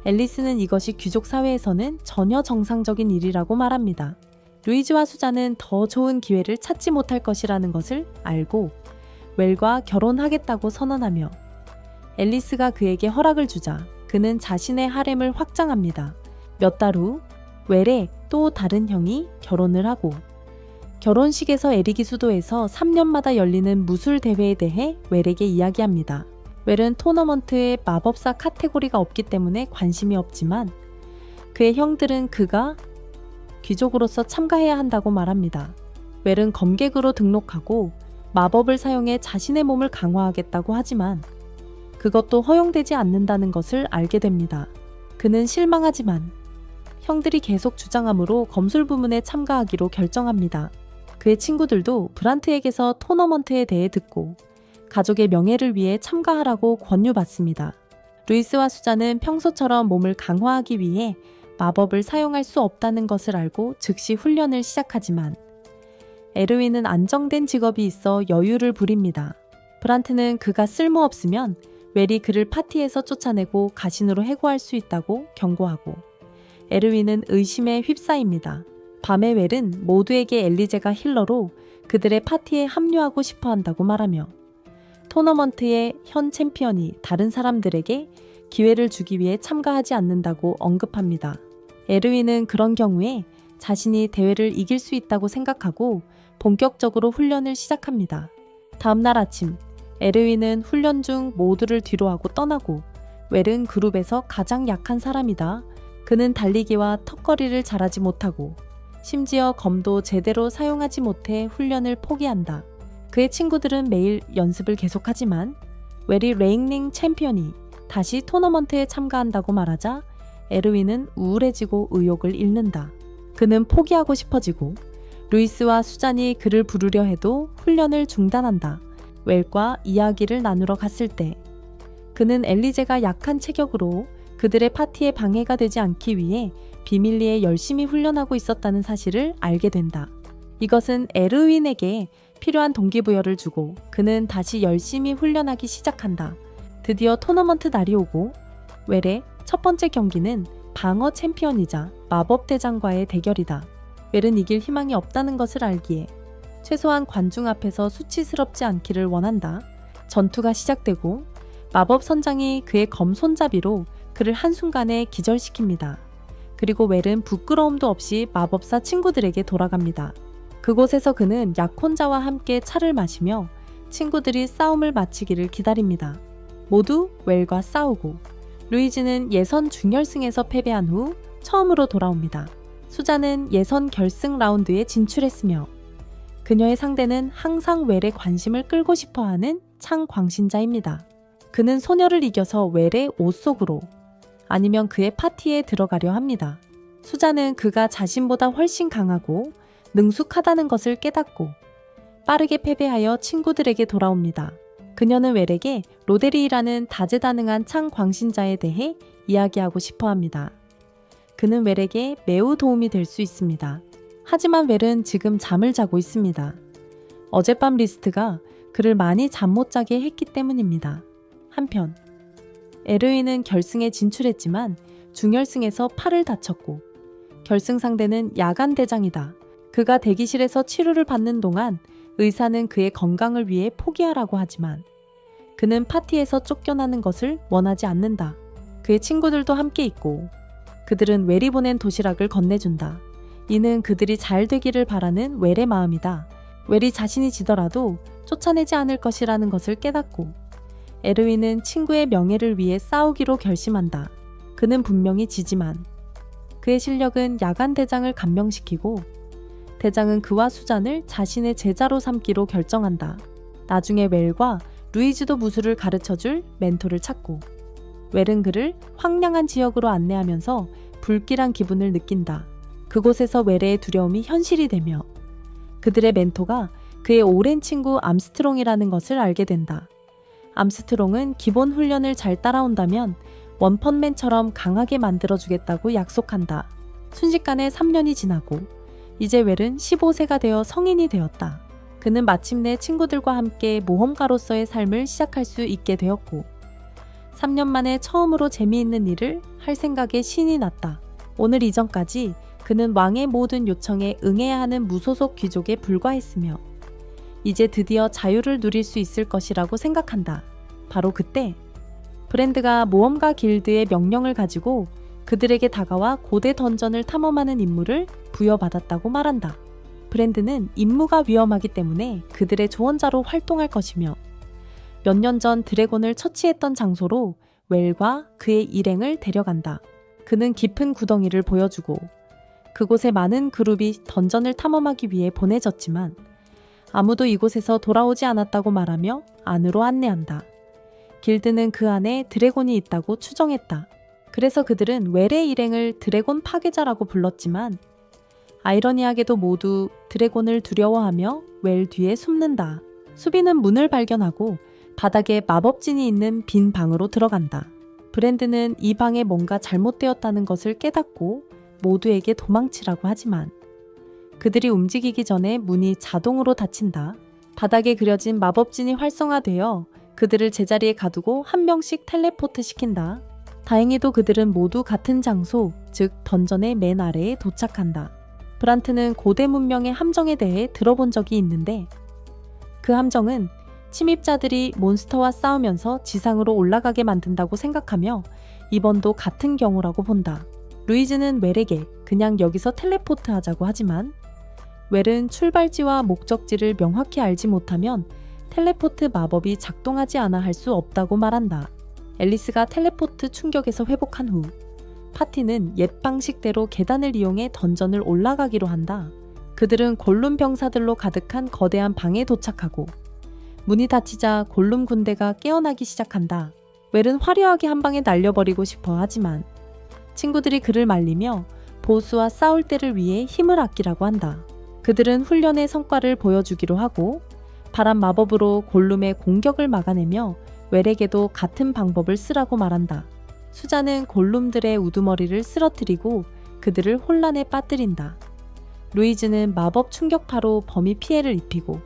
앨리스는 이것이 귀족 사회에서는 전혀 정상적인 일이라고 말합니다. 루이즈와 수잔은 더 좋은 기회를 찾지 못할 것이라는 것을 알고 웰과 결혼하겠다고 선언하며 앨리스가 그에게 허락을 주자 그는 자신의 하렘을 확장합니다. 몇 달 후 웰의 또 다른 형이 결혼을 하고 결혼식에서 에리기 수도에서 3년마다 열리는 무술 대회에 대해 웰에게 이야기합니다. 웰은 토너먼트에 마법사 카테고리가 없기 때문에 관심이 없지만 그의 형들은 그가 귀족으로서 참가해야 한다고 말합니다. 웰은 검객으로 등록하고 마법을 사용해 자신의 몸을 강화하겠다고 하지만 그것도 허용되지 않는다는 것을 알게 됩니다. 그는 실망하지만 형들이 계속 주장하므로 검술 부문에 참가하기로 결정합니다. 그의 친구들도 브란트에게서 토너먼트에 대해 듣고 가족의 명예를 위해 참가하라고 권유받습니다. 루이스와 수잔은 평소처럼 몸을 강화하기 위해 마법을 사용할 수 없다는 것을 알고 즉시 훈련을 시작하지만 에르윈은 안정된 직업이 있어 여유를 부립니다. 브란트는 그가 쓸모없으면 웰이 그를 파티에서 쫓아내고 가신으로 해고할 수 있다고 경고하고 에르윈은 의심에 휩싸입니다. 밤에 웰은 모두에게 엘리제가 힐러로 그들의 파티에 합류하고 싶어 한다고 말하며 토너먼트의 현 챔피언이 다른 사람들에게 기회를 주기 위해 참가하지 않는다고 언급합니다. 에르윈은 그런 경우에 자신이 대회를 이길 수 있다고 생각하고 본격적으로 훈련을 시작합니다. 다음날 아침, 에르윈은 훈련 중 모두를 뒤로하고 떠나고 웰은 그룹에서 가장 약한 사람이다. 그는 달리기와 턱걸이를 잘하지 못하고 심지어 검도 제대로 사용하지 못해 훈련을 포기한다. 그의 친구들은 매일 연습을 계속하지만 웰이 레잉링 챔피언이 다시 토너먼트에 참가한다고 말하자 에르윈은 우울해지고 의욕을 잃는다. 그는 포기하고 싶어지고 루이스와 수잔이 그를 부르려 해도 훈련을 중단한다. 웰과 이야기를 나누러 갔을 때 그는 엘리제가 약한 체격으로 그들의 파티에 방해가 되지 않기 위해 비밀리에 열심히 훈련하고 있었다는 사실을 알게 된다. 이것은 에르윈에게 필요한 동기부여를 주고 그는 다시 열심히 훈련하기 시작한다. 드디어 토너먼트 날이 오고 웰의 첫 번째 경기는 방어 챔피언이자 마법 대장과의 대결이다. 웰은 이길 희망이 없다는 것을 알기에 최소한 관중 앞에서 수치스럽지 않기를 원한다. 전투가 시작되고 마법 선장이 그의 검 손잡이로 그를 한순간에 기절시킵니다. 그리고 웰은 부끄러움도 없이 마법사 친구들에게 돌아갑니다. 그곳에서 그는 약혼자와 함께 차를 마시며 친구들이 싸움을 마치기를 기다립니다. 모두 웰과 싸우고 루이즈는 예선 준결승에서 패배한 후 처음으로 돌아옵니다. 수잔은 예선 결승 라운드에 진출했으며 그녀의 상대는 항상 웰의 관심을 끌고 싶어하는 창 광신자입니다. 그는 소녀를 이겨서 웰의 옷 속으로 아니면 그의 파티에 들어가려 합니다. 수잔은 그가 자신보다 훨씬 강하고 능숙하다는 것을 깨닫고 빠르게 패배하여 친구들에게 돌아옵니다. 그녀는 웰에게 로데리라는 다재다능한 창 광신자에 대해 이야기하고 싶어 합니다. 그는 웰에게 매우 도움이 될 수 있습니다. 하지만 웰은 지금 잠을 자고 있습니다. 어젯밤 리스트가 그를 많이 잠 못 자게 했기 때문입니다. 한편 에르윈은 결승에 진출했지만 중결승에서 팔을 다쳤고 결승 상대는 야간 대장이다. 그가 대기실에서 치료를 받는 동안 의사는 그의 건강을 위해 포기하라고 하지만 그는 파티에서 쫓겨나는 것을 원하지 않는다. 그의 친구들도 함께 있고 그들은 웰이 보낸 도시락을 건네준다. 이는 그들이 잘 되기를 바라는 웰의 마음이다. 웰이 자신이 지더라도 쫓아내지 않을 것이라는 것을 깨닫고 에르윈은 친구의 명예를 위해 싸우기로 결심한다. 그는 분명히 지지만 그의 실력은 야간 대장을 감명시키고 대장은 그와 수잔을 자신의 제자로 삼기로 결정한다. 나중에 웰과 루이즈도 무술을 가르쳐줄 멘토를 찾고 웰은 그를 황량한 지역으로 안내하면서 불길한 기분을 느낀다. 그곳에서 웰의 두려움이 현실이 되며 그들의 멘토가 그의 오랜 친구 암스트롱이라는 것을 알게 된다. 암스트롱은 기본 훈련을 잘 따라온다면 원펀맨처럼 강하게 만들어주겠다고 약속한다. 순식간에 3년이 지나고 이제 웰은 15세가 되어 성인이 되었다. 그는 마침내 친구들과 함께 모험가로서의 삶을 시작할 수 있게 되었고 3년 만에 처음으로 재미있는 일을 할 생각에 신이 났다. 오늘 이전까지 그는 왕의 모든 요청에 응해야 하는 무소속 귀족에 불과했으며 이제 드디어 자유를 누릴 수 있을 것이라고 생각한다. 바로 그때 브랜드가 모험가 길드의 명령을 가지고 그들에게 다가와 고대 던전을 탐험하는 임무를 부여받았다고 말한다. 브랜드는 임무가 위험하기 때문에 그들의 조언자로 활동할 것이며 몇 년 전 드래곤을 처치했던 장소로 웰과 그의 일행을 데려간다. 그는 깊은 구덩이를 보여주고 그곳에 많은 그룹이 던전을 탐험하기 위해 보내졌지만 아무도 이곳에서 돌아오지 않았다고 말하며 안으로 안내한다. 길드는 그 안에 드래곤이 있다고 추정했다. 그래서 그들은 웰의 일행을 드래곤 파괴자라고 불렀지만 아이러니하게도 모두 드래곤을 두려워하며 웰 뒤에 숨는다. 수비는 문을 발견하고 바닥에 마법진이 있는 빈 방으로 들어간다. 브랜드는 이 방에 뭔가 잘못되었다는 것을 깨닫고 모두에게 도망치라고 하지만 그들이 움직이기 전에 문이 자동으로 닫힌다. 바닥에 그려진 마법진이 활성화되어 그들을 제자리에 가두고 한 명씩 텔레포트 시킨다. 다행히도 그들은 모두 같은 장소, 즉 던전의 맨 아래에 도착한다. 브란트는 고대 문명의 함정에 대해 들어본 적이 있는데 그 함정은 침입자들이 몬스터와 싸우면서 지상으로 올라가게 만든다고 생각하며 이번도 같은 경우라고 본다. 루이즈는 웰에게 그냥 여기서 텔레포트 하자고 하지만 웰은 출발지와 목적지를 명확히 알지 못하면 텔레포트 마법이 작동하지 않아 할 수 없다고 말한다. 앨리스가 텔레포트 충격에서 회복한 후 파티는 옛 방식대로 계단을 이용해 던전을 올라가기로 한다. 그들은 골룸 병사들로 가득한 거대한 방에 도착하고 문이 닫히자 골룸 군대가 깨어나기 시작한다. 웰은 화려하게 한 방에 날려버리고 싶어 하지만 친구들이 그를 말리며 보스와 싸울 때를 위해 힘을 아끼라고 한다. 그들은 훈련의 성과를 보여주기로 하고 바람 마법으로 골룸의 공격을 막아내며 웰에게도 같은 방법을 쓰라고 말한다. 수자는 골룸들의 우두머리를 쓰러뜨리고 그들을 혼란에 빠뜨린다. 루이즈는 마법 충격파로 범위 피해를 입히고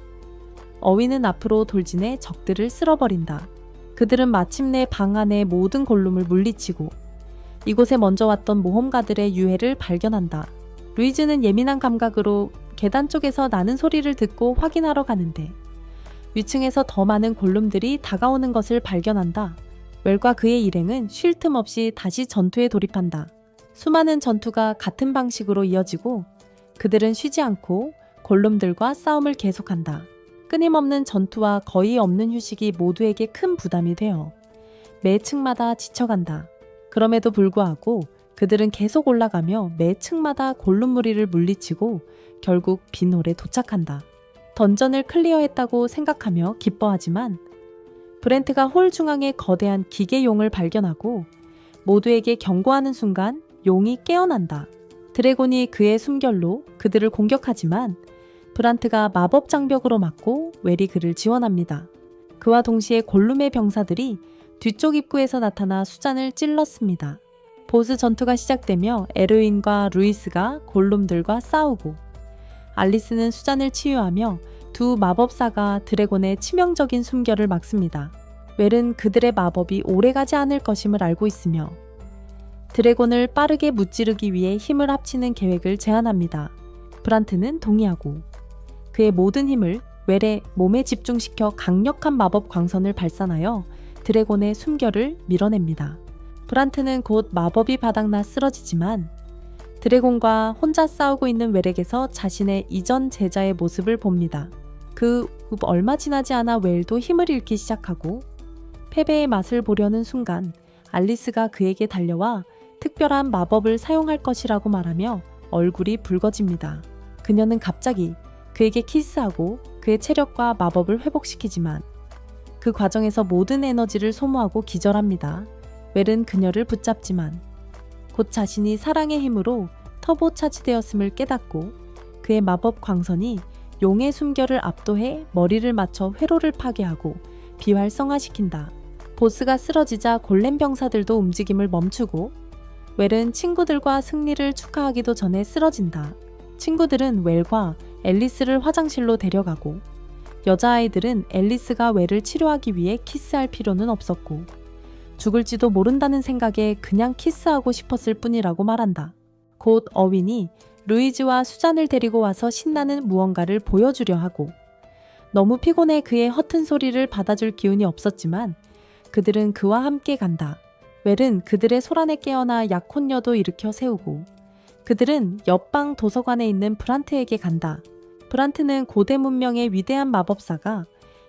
어윈은 앞으로 돌진해 적들을 쓸어버린다. 그들은 마침내 방 안의 모든 골룸을 물리치고 이곳에 먼저 왔던 모험가들의 유해를 발견한다. 루이즈는 예민한 감각으로 계단 쪽에서 나는 소리를 듣고 확인하러 가는데 위층에서 더 많은 골룸들이 다가오는 것을 발견한다. 웰과 그의 일행은 쉴 틈 없이 다시 전투에 돌입한다. 수많은 전투가 같은 방식으로 이어지고 그들은 쉬지 않고 골룸들과 싸움을 계속한다. 끊임없는 전투와 거의 없는 휴식이 모두에게 큰 부담이 되어 매 층마다 지쳐간다. 그럼에도 불구하고 그들은 계속 올라가며 매 층마다 골룸 무리를 물리치고 결국 빈 홀에 도착한다. 던전을 클리어했다고 생각하며 기뻐하지만 브렌트가 홀 중앙에 거대한 기계용을 발견하고 모두에게 경고하는 순간 용이 깨어난다. 드래곤이 그의 숨결로 그들을 공격하지만 브란트가 마법 장벽으로 막고 웰이 그를 지원합니다. 그와 동시에 골룸의 병사들이 뒤쪽 입구에서 나타나 수잔을 찔렀습니다. 보스 전투가 시작되며 에르윈과 루이스가 골룸들과 싸우고 알리스는 수잔을 치유하며 두 마법사가 드래곤의 치명적인 숨결을 막습니다. 웰은 그들의 마법이 오래가지 않을 것임을 알고 있으며 드래곤을 빠르게 무찌르기 위해 힘을 합치는 계획을 제안합니다. 브란트는 동의하고 그의 모든 힘을 웰의 몸에 집중시켜 강력한 마법 광선을 발산하여 드래곤의 숨결을 밀어냅니다. 브란트는 곧 마법이 바닥나 쓰러지지만 드래곤과 혼자 싸우고 있는 웰에게서 자신의 이전 제자의 모습을 봅니다. 그 후 얼마 지나지 않아 웰도 힘을 잃기 시작하고 패배의 맛을 보려는 순간 알리스가 그에게 달려와 특별한 마법을 사용할 것이라고 말하며 얼굴이 붉어집니다. 그녀는 갑자기 그에게 키스하고 그의 체력과 마법을 회복시키지만 그 과정에서 모든 에너지를 소모하고 기절합니다. 웰은 그녀를 붙잡지만 곧 자신이 사랑의 힘으로 터보 차지되었음을 깨닫고 그의 마법 광선이 용의 숨결을 압도해 머리를 맞춰 회로를 파괴하고 비활성화시킨다. 보스가 쓰러지자 골렘 병사들도 움직임을 멈추고 웰은 친구들과 승리를 축하하기도 전에 쓰러진다. 친구들은 웰과 앨리스를 화장실로 데려가고 여자아이들은 앨리스가 웰을 치료하기 위해 키스할 필요는 없었고 죽을지도 모른다는 생각에 그냥 키스하고 싶었을 뿐이라고 말한다. 곧 어윈이 루이즈와 수잔을 데리고 와서 신나는 무언가를 보여주려 하고 너무 피곤해 그의 허튼 소리를 받아줄 기운이 없었지만 그들은 그와 함께 간다. 웰은 그들의 소란에 깨어나 약혼녀도 일으켜 세우고 그들은 옆방 도서관에 있는 브란트에게 간다. 브란트는 고대 문명의 위대한 마법사가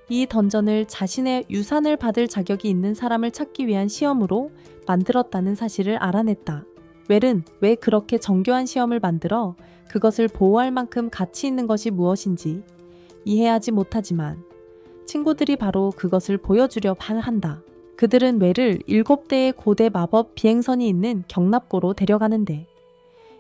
이 던전을 자신의 유산을 받을 자격이 있는 사람을 찾기 위한 시험으로 만들었다는 사실을 알아냈다. 웰은 왜 그렇게 정교한 시험을 만들어 그것을 보호할 만큼 가치 있는 것이 무엇인지 이해하지 못하지만 친구들이 바로 그것을 보여주려 한다. 그들은 웰을 7대의 고대 마법 비행선이 있는 경납고로 데려가는데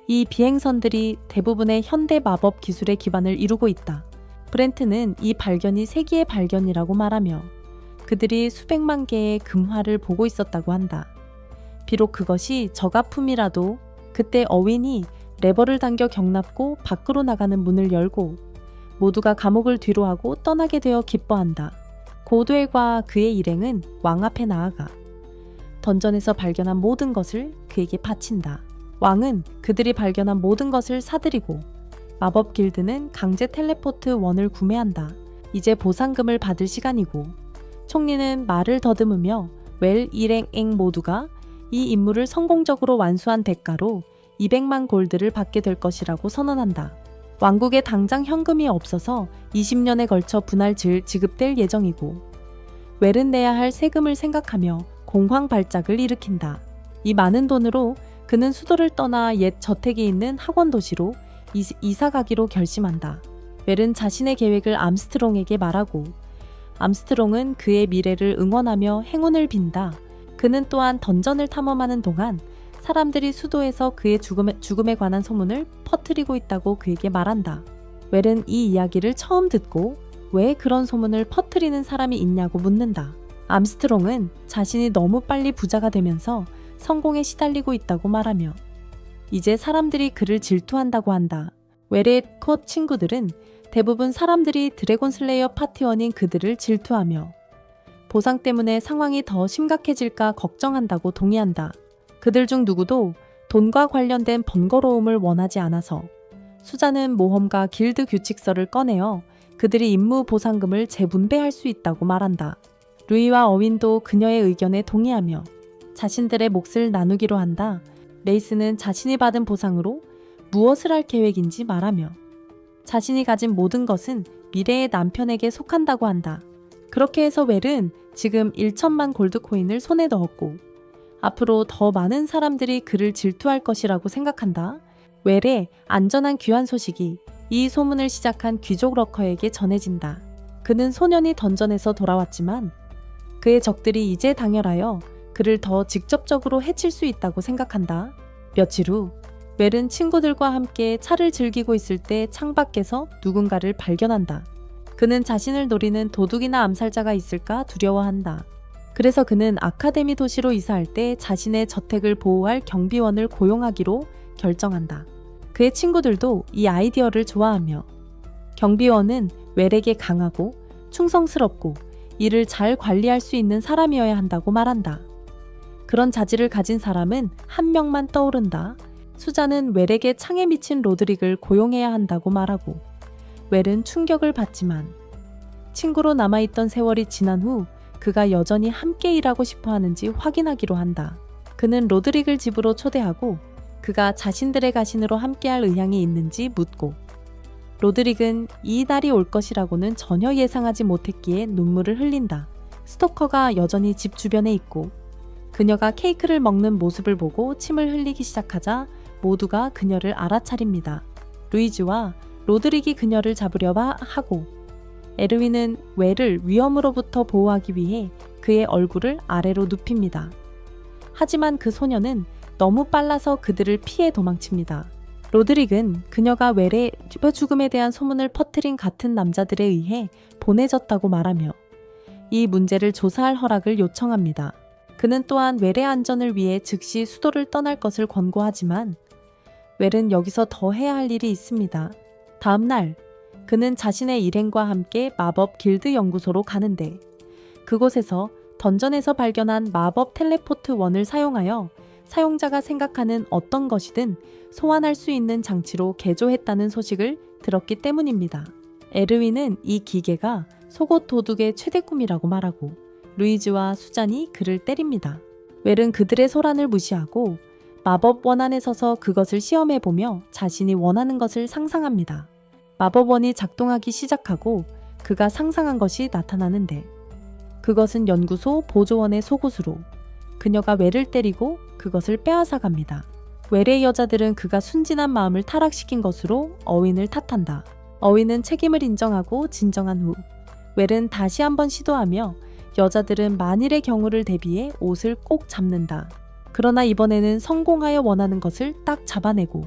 이 비행선들이 대부분의 현대 마법 기술의 기반을 이루고 있다. 브렌트는 이 발견이 세기의 발견이라고 말하며 그들이 수백만 개의 금화를 보고 있었다고 한다. 비록 그것이 저가품이라도 그때 어윈이 레버를 당겨 경납고 밖으로 나가는 문을 열고 모두가 감옥을 뒤로하고 떠나게 되어 기뻐한다. 고드웰과 그의 일행은 왕 앞에 나아가 던전에서 발견한 모든 것을 그에게 바친다. 왕은 그들이 발견한 모든 것을 사들이고 마법 길드는 강제 텔레포트 원을 구매한다. 이제 보상금을 받을 시간이고 총리는 말을 더듬으며 웰 일행 모두가 이 임무를 성공적으로 완수한 대가로 200만 골드를 받게 될 것이라고 선언한다. 왕국에 당장 현금이 없어서 20년에 걸쳐 분할 지급될 예정이고 웰은 내야 할 세금을 생각하며 공황 발작을 일으킨다. 이 많은 돈으로 그는 수도를 떠나 옛 저택이 있는 학원 도시로 이사 가기로 결심한다. 웰은 자신의 계획을 암스트롱에게 말하고 암스트롱은 그의 미래를 응원하며 행운을 빈다. 그는 또한 던전을 탐험하는 동안 사람들이 수도에서 그의 죽음에 관한 소문을 퍼뜨리고 있다고 그에게 말한다. 웰은 이 이야기를 처음 듣고 왜 그런 소문을 퍼뜨리는 사람이 있냐고 묻는다. 암스트롱은 자신이 너무 빨리 부자가 되면서 성공에 시달리고 있다고 말하며 이제 사람들이 그를 질투한다고 한다. 웰의 컷 친구들은 대부분 사람들이 드래곤 슬레이어 파티원인 그들을 질투하며 보상 때문에 상황이 더 심각해질까 걱정한다고 동의한다. 그들 중 누구도 돈과 관련된 번거로움을 원하지 않아서 수자는 모험가 길드 규칙서를 꺼내어 그들이 임무 보상금을 재분배할 수 있다고 말한다. 루이와 어윈도 그녀의 의견에 동의하며 자신들의 몫을 나누기로 한다. 레이스는 자신이 받은 보상으로 무엇을 할 계획인지 말하며 자신이 가진 모든 것은 미래의 남편에게 속한다고 한다. 그렇게 해서 웰은 지금 1천만 골드 코인을 손에 넣었고 앞으로 더 많은 사람들이 그를 질투할 것이라고 생각한다. 웰의 안전한 귀환 소식이 이 소문을 시작한 귀족 러커에게 전해진다. 그는 소년이 던전에서 돌아왔지만 그의 적들이 이제 당열하여 그를 더 직접적으로 해칠 수 있다고 생각한다. 며칠 후 웰은 친구들과 함께 차를 즐기고 있을 때 창밖에서 누군가를 발견한다. 그는 자신을 노리는 도둑이나 암살자가 있을까 두려워한다. 그래서 그는 아카데미 도시로 이사할 때 자신의 저택을 보호할 경비원을 고용하기로 결정한다. 그의 친구들도 이 아이디어를 좋아하며 경비원은 웰에게 강하고 충성스럽고 일을 잘 관리할 수 있는 사람이어야 한다고 말한다. 그런 자질을 가진 사람은 한 명만 떠오른다. 수자는 웰에게 창에 미친 로드릭을 고용해야 한다고 말하고 웰은 충격을 받지만 친구로 남아있던 세월이 지난 후 그가 여전히 함께 일하고 싶어 하는지 확인하기로 한다. 그는 로드릭을 집으로 초대하고 그가 자신들의 가신으로 함께할 의향이 있는지 묻고 로드릭은 이 날이 올 것이라고는 전혀 예상하지 못했기에 눈물을 흘린다. 스토커가 여전히 집 주변에 있고 그녀가 케이크를 먹는 모습을 보고 침을 흘리기 시작하자 모두가 그녀를 알아차립니다. 루이즈와 로드릭이 그녀를 잡으려 하고 에르윈은 웰을 위험으로부터 보호하기 위해 그의 얼굴을 아래로 눕힙니다. 하지만 그 소녀는 너무 빨라서 그들을 피해 도망칩니다. 로드릭은 그녀가 웰의 죽음에 대한 소문을 퍼뜨린 같은 남자들에 의해 보내졌다고 말하며 이 문제를 조사할 허락을 요청합니다. 그는 또한 웰의 안전을 위해 즉시 수도를 떠날 것을 권고하지만 웰은 여기서 더 해야 할 일이 있습니다. 다음 날 그는 자신의 일행과 함께 마법 길드 연구소로 가는데 그곳에서 던전에서 발견한 마법 텔레포트 원을 사용하여 사용자가 생각하는 어떤 것이든 소환할 수 있는 장치로 개조했다는 소식을 들었기 때문입니다. 에르윈은 이 기계가 속옷 도둑의 최대 꿈이라고 말하고 루이즈와 수잔이 그를 때립니다. 웰은 그들의 소란을 무시하고 마법 원안에 서서 그것을 시험해보며 자신이 원하는 것을 상상합니다. 마법원이 작동하기 시작하고 그가 상상한 것이 나타나는데 그것은 연구소 보조원의 속옷으로 그녀가 웰을 때리고 그것을 빼앗아 갑니다. 웰의 여자들은 그가 순진한 마음을 타락시킨 것으로 어윈을 탓한다. 어윈은 책임을 인정하고 진정한 후 웰은 다시 한번 시도하며 여자들은 만일의 경우를 대비해 옷을 꼭 잡는다. 그러나 이번에는 성공하여 원하는 것을 딱 잡아내고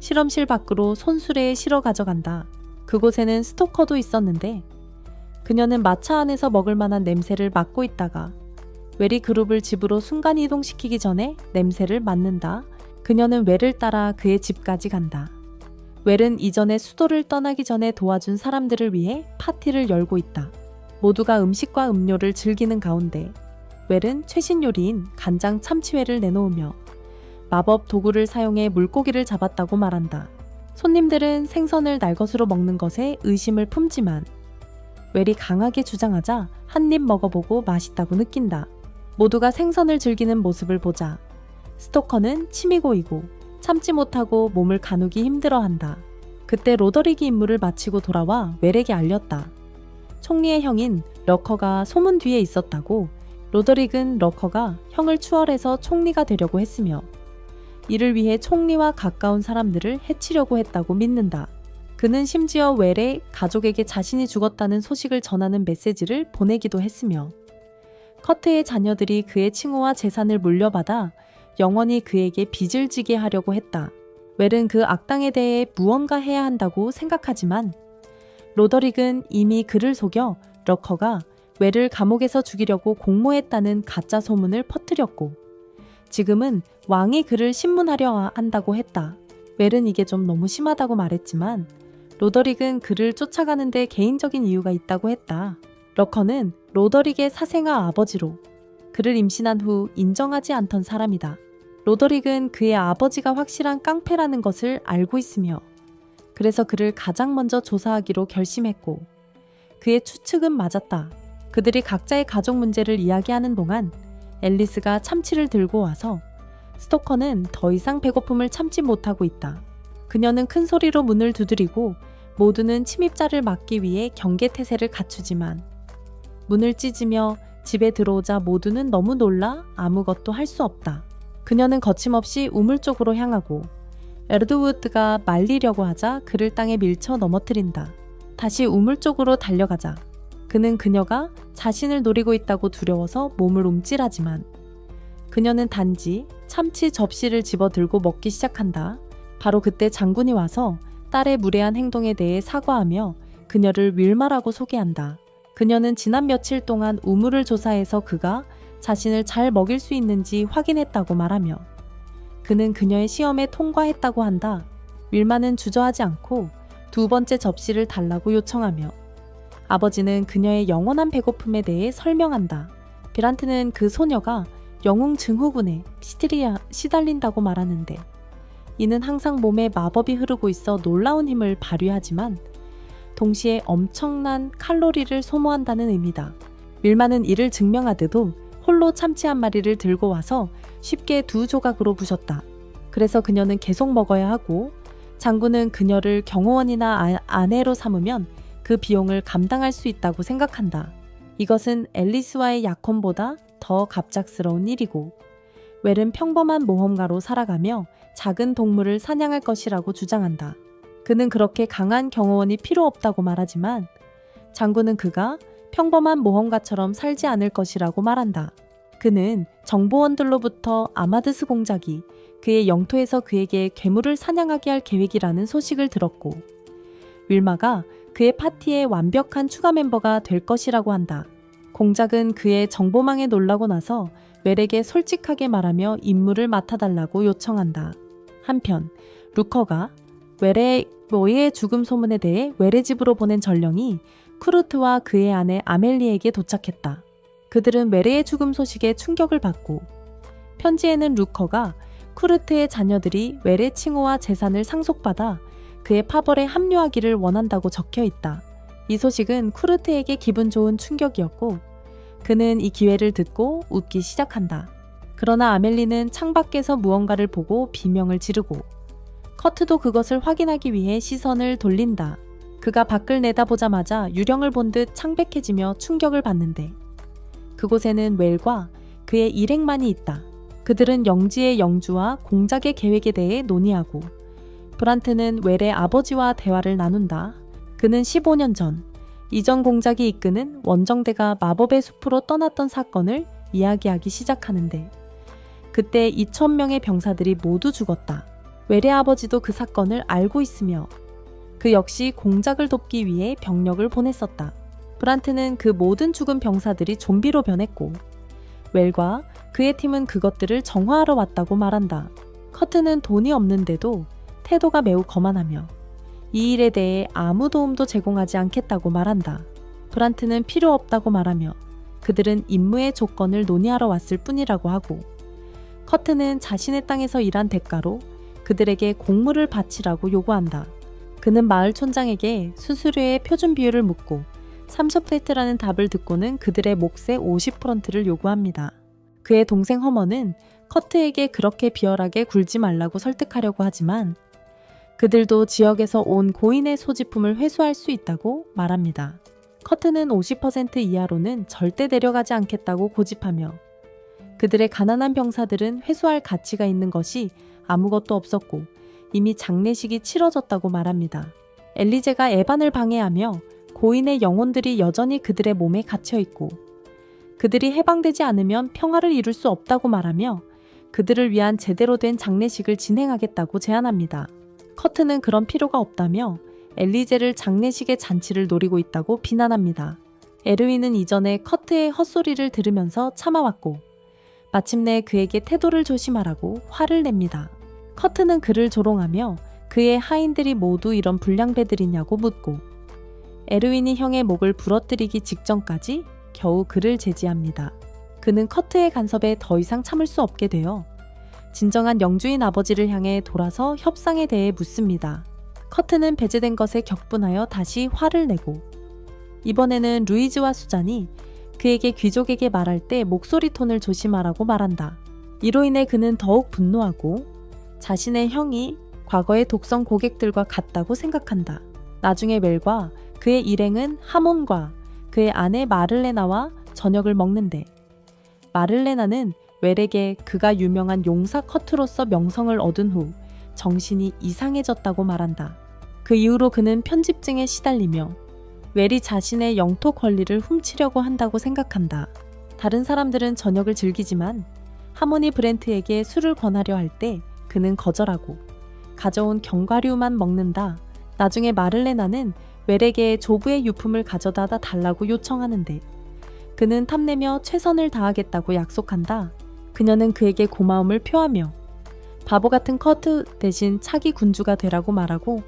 실험실 밖으로 손수레에 실어 가져간다. 그곳에는 스토커도 있었는데 그녀는 마차 안에서 먹을 만한 냄새를 맡고 있다가 웰이 그룹을 집으로 순간이동시키기 전에 냄새를 맡는다. 그녀는 웰을 따라 그의 집까지 간다. 웰은 이전에 수도를 떠나기 전에 도와준 사람들을 위해 파티를 열고 있다. 모두가 음식과 음료를 즐기는 가운데 웰은 최신 요리인 간장 참치회를 내놓으며 마법 도구를 사용해 물고기를 잡았다고 말한다. 손님들은 생선을 날것으로 먹는 것에 의심을 품지만 웰이 강하게 주장하자 한 입 먹어보고 맛있다고 느낀다. 모두가 생선을 즐기는 모습을 보자 스토커는 침이 고이고 참지 못하고 몸을 가누기 힘들어한다. 그때 로더릭이 임무를 마치고 돌아와 웰에게 알렸다. 총리의 형인 러커가 소문 뒤에 있었다고. 로더릭은 러커가 형을 추월해서 총리가 되려고 했으며 이를 위해 총리와 가까운 사람들을 해치려고 했다고 믿는다. 그는 심지어 웰의 가족에게 자신이 죽었다는 소식을 전하는 메시지를 보내기도 했으며 커트의 자녀들이 그의 칭호와 재산을 물려받아 영원히 그에게 빚을 지게 하려고 했다. 웰은 그 악당에 대해 무언가 해야 한다고 생각하지만 로더릭은 이미 그를 속여 러커가 웰을 감옥에서 죽이려고 공모했다는 가짜 소문을 퍼뜨렸고 지금은 왕이 그를 신문하려 한다고 했다. 웰은 이게 좀 너무 심하다고 말했지만 로더릭은 그를 쫓아가는 데 개인적인 이유가 있다고 했다. 러커는 로더릭의 사생아 아버지로 그를 임신한 후 인정하지 않던 사람이다. 로더릭은 그의 아버지가 확실한 깡패라는 것을 알고 있으며 그래서 그를 가장 먼저 조사하기로 결심했고 그의 추측은 맞았다. 그들이 각자의 가족 문제를 이야기하는 동안 앨리스가 참치를 들고 와서 스토커는 더 이상 배고픔을 참지 못하고 있다. 그녀는 큰 소리로 문을 두드리고 모두는 침입자를 막기 위해 경계태세를 갖추지만 문을 찢으며 집에 들어오자 모두는 너무 놀라 아무것도 할 수 없다. 그녀는 거침없이 우물 쪽으로 향하고 에드우드가 말리려고 하자 그를 땅에 밀쳐 넘어뜨린다. 다시 우물 쪽으로 달려가자 그는 그녀가 자신을 노리고 있다고 두려워서 몸을 움찔하지만 그녀는 단지 참치 접시를 집어들고 먹기 시작한다. 바로 그때 장군이 와서 딸의 무례한 행동에 대해 사과하며 그녀를 윌마라고 소개한다. 그녀는 지난 며칠 동안 우물을 조사해서 그가 자신을 잘 먹일 수 있는지 확인했다고 말하며 그는 그녀의 시험에 통과했다고 한다. 윌마는 주저하지 않고 두 번째 접시를 달라고 요청하며 아버지는 그녀의 영원한 배고픔에 대해 설명한다. 비란트는 그 소녀가 영웅 증후군에 시달린다고 말하는데 이는 항상 몸에 마법이 흐르고 있어 놀라운 힘을 발휘하지만 동시에 엄청난 칼로리를 소모한다는 의미다. 윌마는 이를 증명하듯도 홀로 참치 한 마리를 들고 와서 쉽게 두 조각으로 부셨다. 그래서 그녀는 계속 먹어야 하고 장군은 그녀를 경호원이나 아내로 삼으면 그 비용을 감당할 수 있다고 생각한다. 이것은 앨리스와의 약혼보다 더 갑작스러운 일이고 웰은 평범한 모험가로 살아가며 작은 동물을 사냥할 것이라고 주장한다. 그는 그렇게 강한 경호원이 필요 없다고 말하지만 장군은 그가 평범한 모험가처럼 살지 않을 것이라고 말한다. 그는 정보원들로부터 아마드스 공작이 그의 영토에서 그에게 괴물을 사냥하게 할 계획이라는 소식을 들었고 윌마가 그의 파티의 완벽한 추가 멤버가 될 것이라고 한다. 공작은 그의 정보망에 놀라고 나서 웰에게 솔직하게 말하며 임무를 맡아달라고 요청한다. 한편 루커가 웰의 죽음 소문에 대해 웰의 집으로 보낸 전령이 쿠르트와 그의 아내 아멜리에게 도착했다. 그들은 웰의 죽음 소식에 충격을 받고 편지에는 루커가 쿠르트의 자녀들이 웰의 칭호와 재산을 상속받아 그의 파벌에 합류하기를 원한다고 적혀 있다. 이 소식은 쿠르트에게 기분 좋은 충격이었고 그는 이 기회를 듣고 웃기 시작한다. 그러나 아멜리는 창밖에서 무언가를 보고 비명을 지르고 커트도 그것을 확인하기 위해 시선을 돌린다. 그가 밖을 내다보자마자 유령을 본 듯 창백해지며 충격을 받는데 그곳에는 웰과 그의 일행만이 있다. 그들은 영지의 영주와 공작의 계획에 대해 논의하고 브란트는 웰의 아버지와 대화를 나눈다. 그는 15년 전 이전 공작이 이끄는 원정대가 마법의 숲으로 떠났던 사건을 이야기하기 시작하는데 그때 2,000명의 병사들이 모두 죽었다. 웰의 아버지도 그 사건을 알고 있으며 그 역시 공작을 돕기 위해 병력을 보냈었다. 브란트는 그 모든 죽은 병사들이 좀비로 변했고 웰과 그의 팀은 그것들을 정화하러 왔다고 말한다. 커트는 돈이 없는데도 태도가 매우 거만하며 이 일에 대해 아무 도움도 제공하지 않겠다고 말한다. 브란트는 필요 없다고 말하며 그들은 임무의 조건을 논의하러 왔을 뿐이라고 하고 커트는 자신의 땅에서 일한 대가로 그들에게 곡물을 바치라고 요구한다. 그는 마을 촌장에게 수수료의 표준 비율을 묻고 30세트라는 답을 듣고는 그들의 몫의 50%를 요구합니다. 그의 동생 허머는 커트에게 그렇게 비열하게 굴지 말라고 설득하려고 하지만 그들도 지역에서 온 고인의 소지품을 회수할 수 있다고 말합니다. 커트는 50% 이하로는 절대 내려가지 않겠다고 고집하며 그들의 가난한 병사들은 회수할 가치가 있는 것이 아무것도 없었고 이미 장례식이 치러졌다고 말합니다. 엘리제가 에반을 방해하며 고인의 영혼들이 여전히 그들의 몸에 갇혀있고 그들이 해방되지 않으면 평화를 이룰 수 없다고 말하며 그들을 위한 제대로 된 장례식을 진행하겠다고 제안합니다. 커트는 그런 필요가 없다며 엘리제를 장례식의 잔치를 노리고 있다고 비난합니다. 에르윈은 이전에 커트의 헛소리를 들으면서 참아왔고 마침내 그에게 태도를 조심하라고 화를 냅니다. 커트는 그를 조롱하며 그의 하인들이 모두 이런 불량배들이냐고 묻고 에르윈이 형의 목을 부러뜨리기 직전까지 겨우 그를 제지합니다. 그는 커트의 간섭에 더 이상 참을 수 없게 되어 진정한 영주인 아버지를 향해 돌아서 협상에 대해 묻습니다. 커트는 배제된 것에 격분하여 다시 화를 내고 이번에는 루이즈와 수잔이 그에게 귀족에게 말할 때 목소리 톤을 조심하라고 말한다. 이로 인해 그는 더욱 분노하고 자신의 형이 과거의 독성 고객들과 같다고 생각한다. 나중에 멜과 그의 일행은 하몬과 그의 아내 마를레나와 저녁을 먹는데 마를레나는 웰에게 그가 유명한 용사 커트로서 명성을 얻은 후 정신이 이상해졌다고 말한다. 그 이후로 그는 편집증에 시달리며 웰이 자신의 영토 권리를 훔치려고 한다고 생각한다. 다른 사람들은 저녁을 즐기지만 하모니 브렌트에게 술을 권하려 할 때 그는 거절하고 가져온 견과류만 먹는다. 나중에 마를레나는 웰에게 조부의 유품을 가져다 달라고 요청하는데 그는 탐내며 최선을 다하겠다고 약속한다. 그녀는 그에게 고마움을 표하며 바보 같은 커트 대신 차기 군주가 되라고 말하고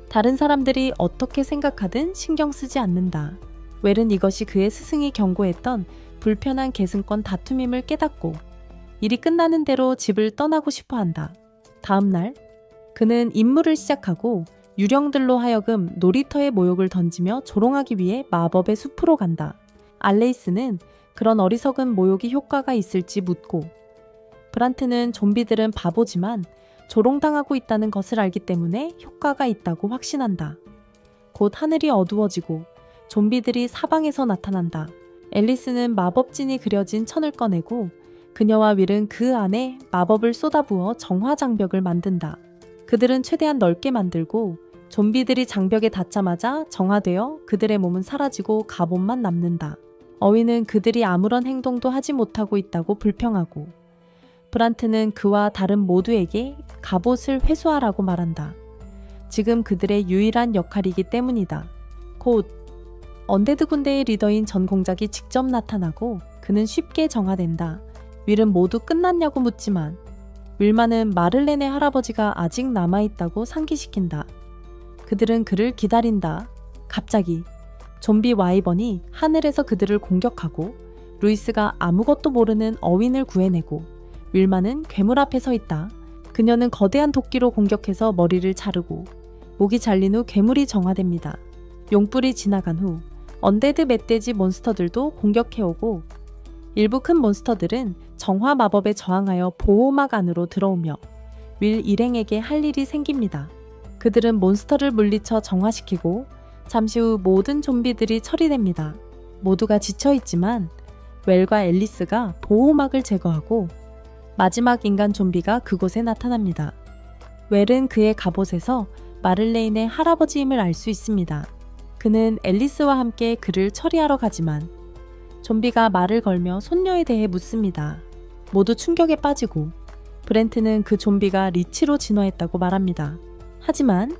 다른 사람들이 어떻게 생각하든 신경 쓰지 않는다. 웰은 이것이 그의 스승이 경고했던 불편한 계승권 다툼임을 깨닫고 일이 끝나는 대로 집을 떠나고 싶어 한다. 다음 날 그는 임무를 시작하고 유령들로 하여금 놀이터에 모욕을 던지며 조롱하기 위해 마법의 숲으로 간다. 알레이스는 그런 어리석은 모욕이 효과가 있을지 묻고 브란트는 좀비들은 바보지만 조롱당하고 있다는 것을 알기 때문에 효과가 있다고 확신한다. 곧 하늘이 어두워지고 좀비들이 사방에서 나타난다. 앨리스는 마법진이 그려진 천을 꺼내고 그녀와 윌은 그 안에 마법을 쏟아부어 정화 장벽을 만든다. 그들은 최대한 넓게 만들고 좀비들이 장벽에 닿자마자 정화되어 그들의 몸은 사라지고 갑옷만 남는다. 어윈은 그들이 아무런 행동도 하지 못하고 있다고 불평하고 브란트는 그와 다른 모두에게 갑옷을 회수하라고 말한다. 지금 그들의 유일한 역할이기 때문이다. 곧 언데드 군대의 리더인 전공작이 직접 나타나고 그는 쉽게 정화된다. 윌은 모두 끝났냐고 묻지만 윌만은 마를렌의 할아버지가 아직 남아있다고 상기시킨다. 그들은 그를 기다린다. 갑자기 좀비 와이번이 하늘에서 그들을 공격하고 루이스가 아무것도 모르는 어윈을 구해내고 윌만은 괴물 앞에 서 있다. 그녀는 거대한 도끼로 공격해서 머리를 자르고 목이 잘린 후 괴물이 정화됩니다. 용불이 지나간 후 언데드 멧돼지 몬스터들도 공격해오고 일부 큰 몬스터들은 정화 마법에 저항하여 보호막 안으로 들어오며 윌 일행에게 할 일이 생깁니다. 그들은 몬스터를 물리쳐 정화시키고 잠시 후 모든 좀비들이 처리됩니다. 모두가 지쳐있지만 웰과 앨리스가 보호막을 제거하고 마지막 인간 좀비가 그곳에 나타납니다. 웰은 그의 갑옷에서 마를레인의 할아버지임을 알 수 있습니다. 그는 앨리스와 함께 그를 처리하러 가지만 좀비가 말을 걸며 손녀에 대해 묻습니다. 모두 충격에 빠지고 브렌트는 그 좀비가 리치로 진화했다고 말합니다. 하지만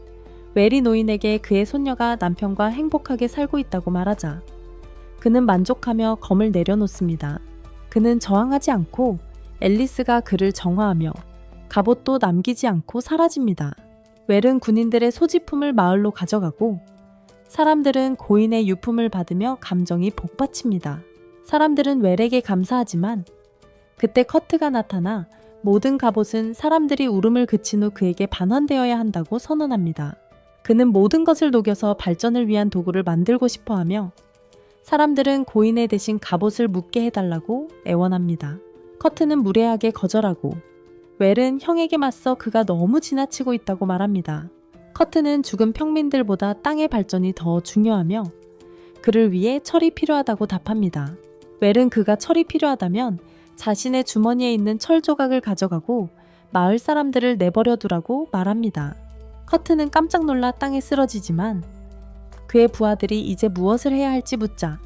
웰이 노인에게 그의 손녀가 남편과 행복하게 살고 있다고 말하자 그는 만족하며 검을 내려놓습니다. 그는 저항하지 않고 앨리스가 그를 정화하며 갑옷도 남기지 않고 사라집니다. 웰은 군인들의 소지품을 마을로 가져가고 사람들은 고인의 유품을 받으며 감정이 복받칩니다. 사람들은 웰에게 감사하지만 그때 커트가 나타나 모든 갑옷은 사람들이 울음을 그친 후 그에게 반환되어야 한다고 선언합니다. 그는 모든 것을 녹여서 발전을 위한 도구를 만들고 싶어하며 사람들은 고인의 대신 갑옷을 묻게 해달라고 애원합니다. 커트는 무례하게 거절하고 웰은 형에게 맞서 그가 너무 지나치고 있다고 말합니다. 커트는 죽은 평민들보다 땅의 발전이 더 중요하며 그를 위해 철이 필요하다고 답합니다. 웰은 그가 철이 필요하다면 자신의 주머니에 있는 철 조각을 가져가고 마을 사람들을 내버려 두라고 말합니다. 커트는 깜짝 놀라 땅에 쓰러지지만 그의 부하들이 이제 무엇을 해야 할지 묻자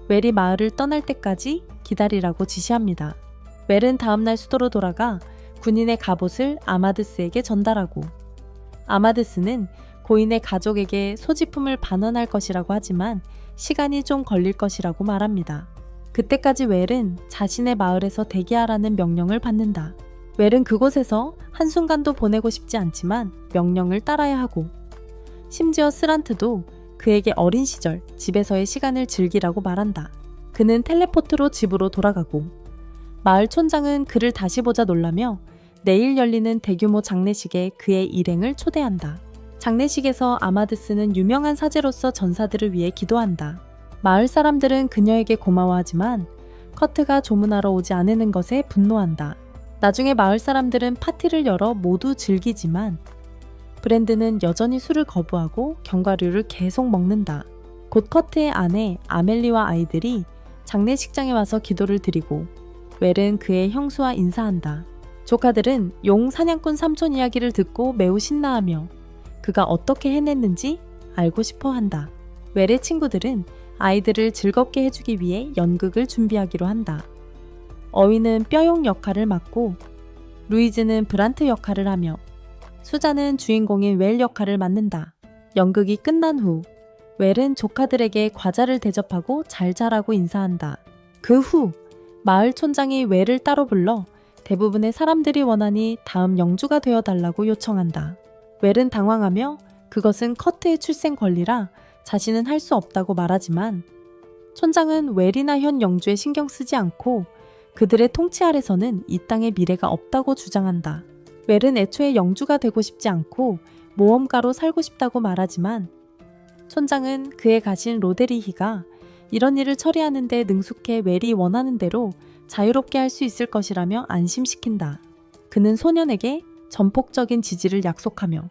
웰이 마을을 떠날 때까지 기다리라고 지시합니다. 웰은 다음날 수도로 돌아가 군인의 갑옷을 아마드스에게 전달하고 아마드스는 고인의 가족에게 소지품을 반환할 것이라고 하지만 시간이 좀 걸릴 것이라고 말합니다. 그때까지 웰은 자신의 마을에서 대기하라는 명령을 받는다. 웰은 그곳에서 한순간도 보내고 싶지 않지만 명령을 따라야 하고 심지어 스란트도 그에게 어린 시절 집에서의 시간을 즐기라고 말한다. 그는 텔레포트로 집으로 돌아가고 마을 촌장은 그를 다시 보자 놀라며 내일 열리는 대규모 장례식에 그의 일행을 초대한다. 장례식에서 아마드스는 유명한 사제로서 전사들을 위해 기도한다. 마을 사람들은 그녀에게 고마워하지만 커트가 조문하러 오지 않는 것에 분노한다. 나중에 마을 사람들은 파티를 열어 모두 즐기지만 브랜드는 여전히 술을 거부하고 견과류를 계속 먹는다. 곧 커트의 아내 아멜리와 아이들이 장례식장에 와서 기도를 드리고 웰은 그의 형수와 인사한다. 조카들은 용 사냥꾼 삼촌 이야기를 듣고 매우 신나하며 그가 어떻게 해냈는지 알고 싶어 한다. 웰의 친구들은 아이들을 즐겁게 해주기 위해 연극을 준비하기로 한다. 어윈은 뼈용 역할을 맡고 루이즈는 브란트 역할을 하며 수자는 주인공인 웰 역할을 맡는다. 연극이 끝난 후 웰은 조카들에게 과자를 대접하고 잘 자라고 인사한다. 그 후 마을 촌장이 웰을 따로 불러 대부분의 사람들이 원하니 다음 영주가 되어달라고 요청한다. 웰은 당황하며 그것은 커트의 출생 권리라 자신은 할 수 없다고 말하지만 촌장은 웰이나 현 영주에 신경 쓰지 않고 그들의 통치 아래서는 이 땅의 미래가 없다고 주장한다. 웰은 애초에 영주가 되고 싶지 않고 모험가로 살고 싶다고 말하지만 촌장은 그의 가신 로데리히가 이런 일을 처리하는 데 능숙해 웰이 원하는 대로 자유롭게 할 수 있을 것이라며 안심시킨다. 그는 소년에게 전폭적인 지지를 약속하며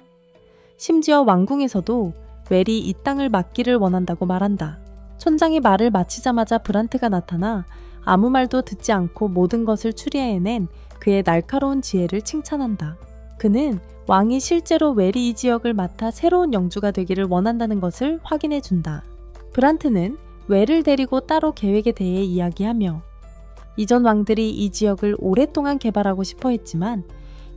심지어 왕궁에서도 웰이 이 땅을 맡기를 원한다고 말한다. 촌장이 말을 마치자마자 브란트가 나타나 아무 말도 듣지 않고 모든 것을 추리해낸 그의 날카로운 지혜를 칭찬한다. 그는 왕이 실제로 웰이 이 지역을 맡아 새로운 영주가 되기를 원한다는 것을 확인해준다. 브란트는 웰을 데리고 따로 계획에 대해 이야기하며 이전 왕들이 이 지역을 오랫동안 개발하고 싶어 했지만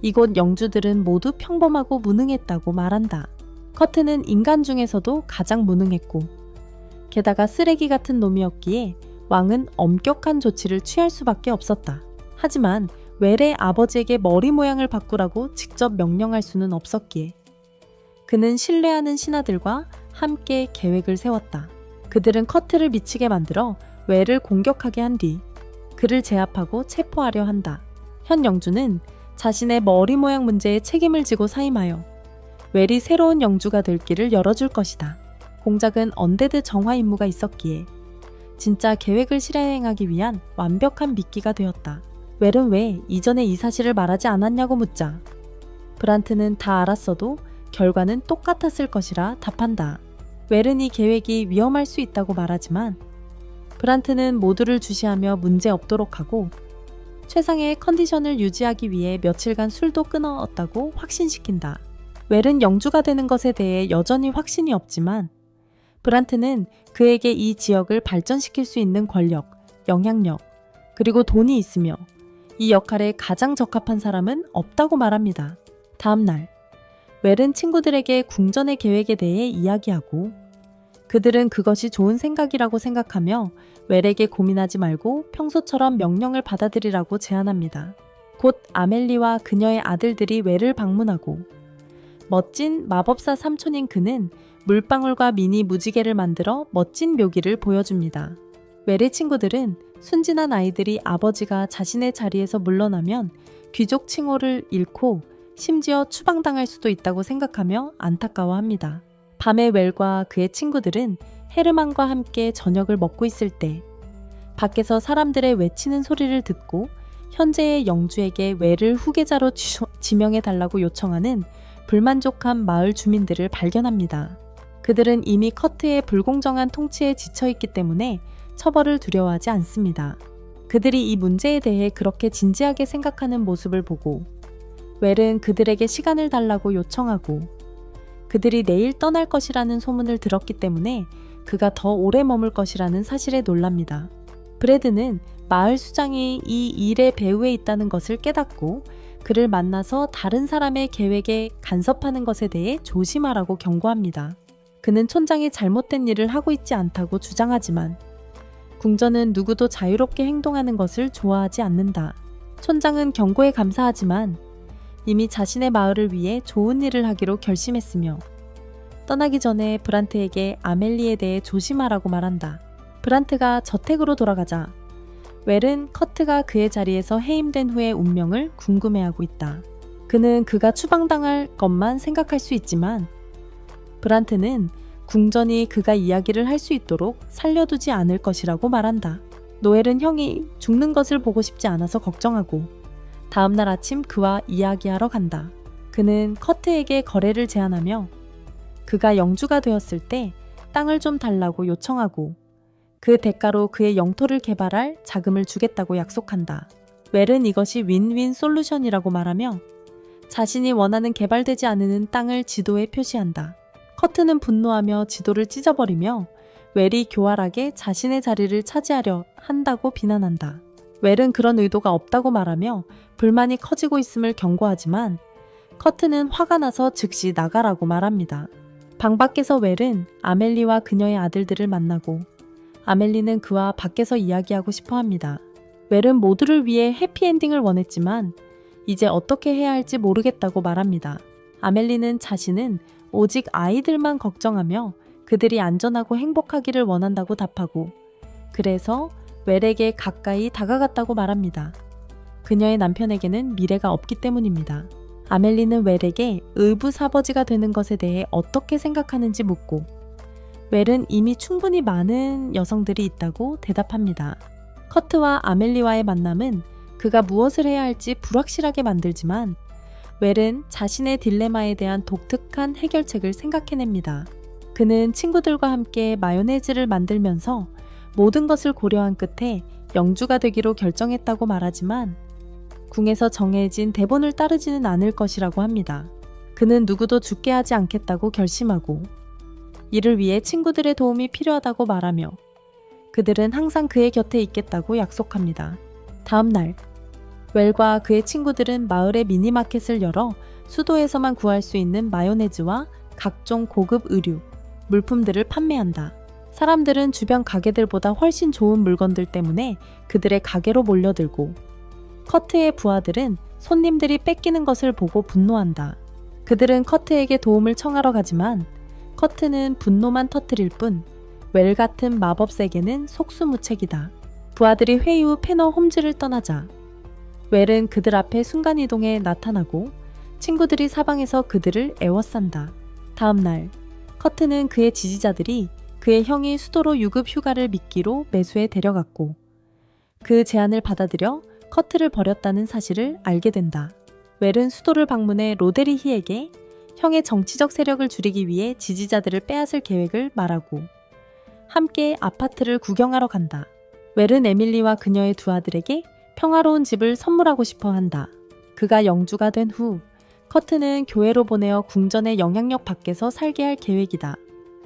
이곳 영주들은 모두 평범하고 무능했다고 말한다. 커트는 인간 중에서도 가장 무능했고 게다가 쓰레기 같은 놈이었기에 왕은 엄격한 조치를 취할 수밖에 없었다. 하지만 웰의 아버지에게 머리 모양을 바꾸라고 직접 명령할 수는 없었기에 그는 신뢰하는 신하들과 함께 계획을 세웠다. 그들은 커트를 미치게 만들어 웰을 공격하게 한 뒤 그를 제압하고 체포하려 한다. 현 영주는 자신의 머리 모양 문제에 책임을 지고 사임하여 웰이 새로운 영주가 될 길을 열어줄 것이다. 공작은 언데드 정화 임무가 있었기에 진짜 계획을 실행하기 위한 완벽한 미끼가 되었다. 웰은 왜 이전에 이 사실을 말하지 않았냐고 묻자 브란트는 다 알았어도 결과는 똑같았을 것이라 답한다. 웰은 이 계획이 위험할 수 있다고 말하지만 브란트는 모두를 주시하며 문제 없도록 하고 최상의 컨디션을 유지하기 위해 며칠간 술도 끊었다고 확신시킨다. 웰은 영주가 되는 것에 대해 여전히 확신이 없지만 브란트는 그에게 이 지역을 발전시킬 수 있는 권력, 영향력, 그리고 돈이 있으며 이 역할에 가장 적합한 사람은 없다고 말합니다. 다음 날, 웰은 친구들에게 궁전의 계획에 대해 이야기하고 그들은 그것이 좋은 생각이라고 생각하며 웰에게 고민하지 말고 평소처럼 명령을 받아들이라고 제안합니다. 곧 아멜리와 그녀의 아들들이 웰을 방문하고 멋진 마법사 삼촌인 그는 물방울과 미니 무지개를 만들어 멋진 묘기를 보여줍니다. 웰의 친구들은 순진한 아이들이 아버지가 자신의 자리에서 물러나면 귀족 칭호를 잃고 심지어 추방당할 수도 있다고 생각하며 안타까워합니다. 밤에 웰과 그의 친구들은 헤르만과 함께 저녁을 먹고 있을 때 밖에서 사람들의 외치는 소리를 듣고 현재의 영주에게 웰을 후계자로 지명해달라고 요청하는 불만족한 마을 주민들을 발견합니다. 그들은 이미 커트의 불공정한 통치에 지쳐있기 때문에 처벌을 두려워하지 않습니다. 그들이 이 문제에 대해 그렇게 진지하게 생각하는 모습을 보고 웰은 그들에게 시간을 달라고 요청하고 그들이 내일 떠날 것이라는 소문을 들었기 때문에 그가 더 오래 머물 것이라는 사실에 놀랍니다. 브래드는 마을 수장이 이 일의 배후에 있다는 것을 깨닫고 그를 만나서 다른 사람의 계획에 간섭하는 것에 대해 조심하라고 경고합니다. 그는 촌장이 잘못된 일을 하고 있지 않다고 주장하지만 궁전은 누구도 자유롭게 행동하는 것을 좋아하지 않는다. 촌장은 경고에 감사하지만 이미 자신의 마을을 위해 좋은 일을 하기로 결심했으며 떠나기 전에 브란트에게 아멜리에 대해 조심하라고 말한다. 브란트가 저택으로 돌아가자 웰은 커트가 그의 자리에서 해임된 후의 운명을 궁금해하고 있다. 그는 그가 추방당할 것만 생각할 수 있지만 브란트는 궁전이 그가 이야기를 할 수 있도록 살려두지 않을 것이라고 말한다. 노엘은 형이 죽는 것을 보고 싶지 않아서 걱정하고 다음날 아침 그와 이야기하러 간다. 그는 커트에게 거래를 제안하며 그가 영주가 되었을 때 땅을 좀 달라고 요청하고 그 대가로 그의 영토를 개발할 자금을 주겠다고 약속한다. 웰은 이것이 윈윈 솔루션이라고 말하며 자신이 원하는 개발되지 않은 땅을 지도에 표시한다. 커트는 분노하며 지도를 찢어버리며 웰이 교활하게 자신의 자리를 차지하려 한다고 비난한다. 웰은 그런 의도가 없다고 말하며 불만이 커지고 있음을 경고하지만 커트는 화가 나서 즉시 나가라고 말합니다. 방 밖에서 웰은 아멜리와 그녀의 아들들을 만나고 아멜리는 그와 밖에서 이야기하고 싶어 합니다. 웰은 모두를 위해 해피엔딩을 원했지만 이제 어떻게 해야 할지 모르겠다고 말합니다. 아멜리는 자신은 오직 아이들만 걱정하며 그들이 안전하고 행복하기를 원한다고 답하고 그래서 웰에게 가까이 다가갔다고 말합니다. 그녀의 남편에게는 미래가 없기 때문입니다. 아멜리는 웰에게 의붓아버지가 되는 것에 대해 어떻게 생각하는지 묻고 웰은 이미 충분히 많은 여성들이 있다고 대답합니다. 커트와 아멜리와의 만남은 그가 무엇을 해야 할지 불확실하게 만들지만 웰은 자신의 딜레마에 대한 독특한 해결책을 생각해냅니다. 그는 친구들과 함께 마요네즈를 만들면서 모든 것을 고려한 끝에 영주가 되기로 결정했다고 말하지만 궁에서 정해진 대본을 따르지는 않을 것이라고 합니다. 그는 누구도 죽게 하지 않겠다고 결심하고 이를 위해 친구들의 도움이 필요하다고 말하며 그들은 항상 그의 곁에 있겠다고 약속합니다. 다음 날 웰과 그의 친구들은 마을의 미니마켓을 열어 수도에서만 구할 수 있는 마요네즈와 각종 고급 의류, 물품들을 판매한다. 사람들은 주변 가게들보다 훨씬 좋은 물건들 때문에 그들의 가게로 몰려들고 커트의 부하들은 손님들이 뺏기는 것을 보고 분노한다. 그들은 커트에게 도움을 청하러 가지만 커트는 분노만 터뜨릴 뿐 웰 같은 마법 세계는 속수무책이다. 부하들이 회의 후 패너 홈즈를 떠나자 웰은 그들 앞에 순간이동해 나타나고 친구들이 사방에서 그들을 애워싼다. 다음 날 커트는 그의 지지자들이 그의 형이 수도로 유급 휴가를 미끼로 매수해 데려갔고 그 제안을 받아들여 커트를 버렸다는 사실을 알게 된다. 웰은 수도를 방문해 로데리히에게 형의 정치적 세력을 줄이기 위해 지지자들을 빼앗을 계획을 말하고 함께 아파트를 구경하러 간다. 웰은 에밀리와 그녀의 두 아들에게 평화로운 집을 선물하고 싶어 한다. 그가 영주가 된 후 커트는 교회로 보내어 궁전의 영향력 밖에서 살게 할 계획이다.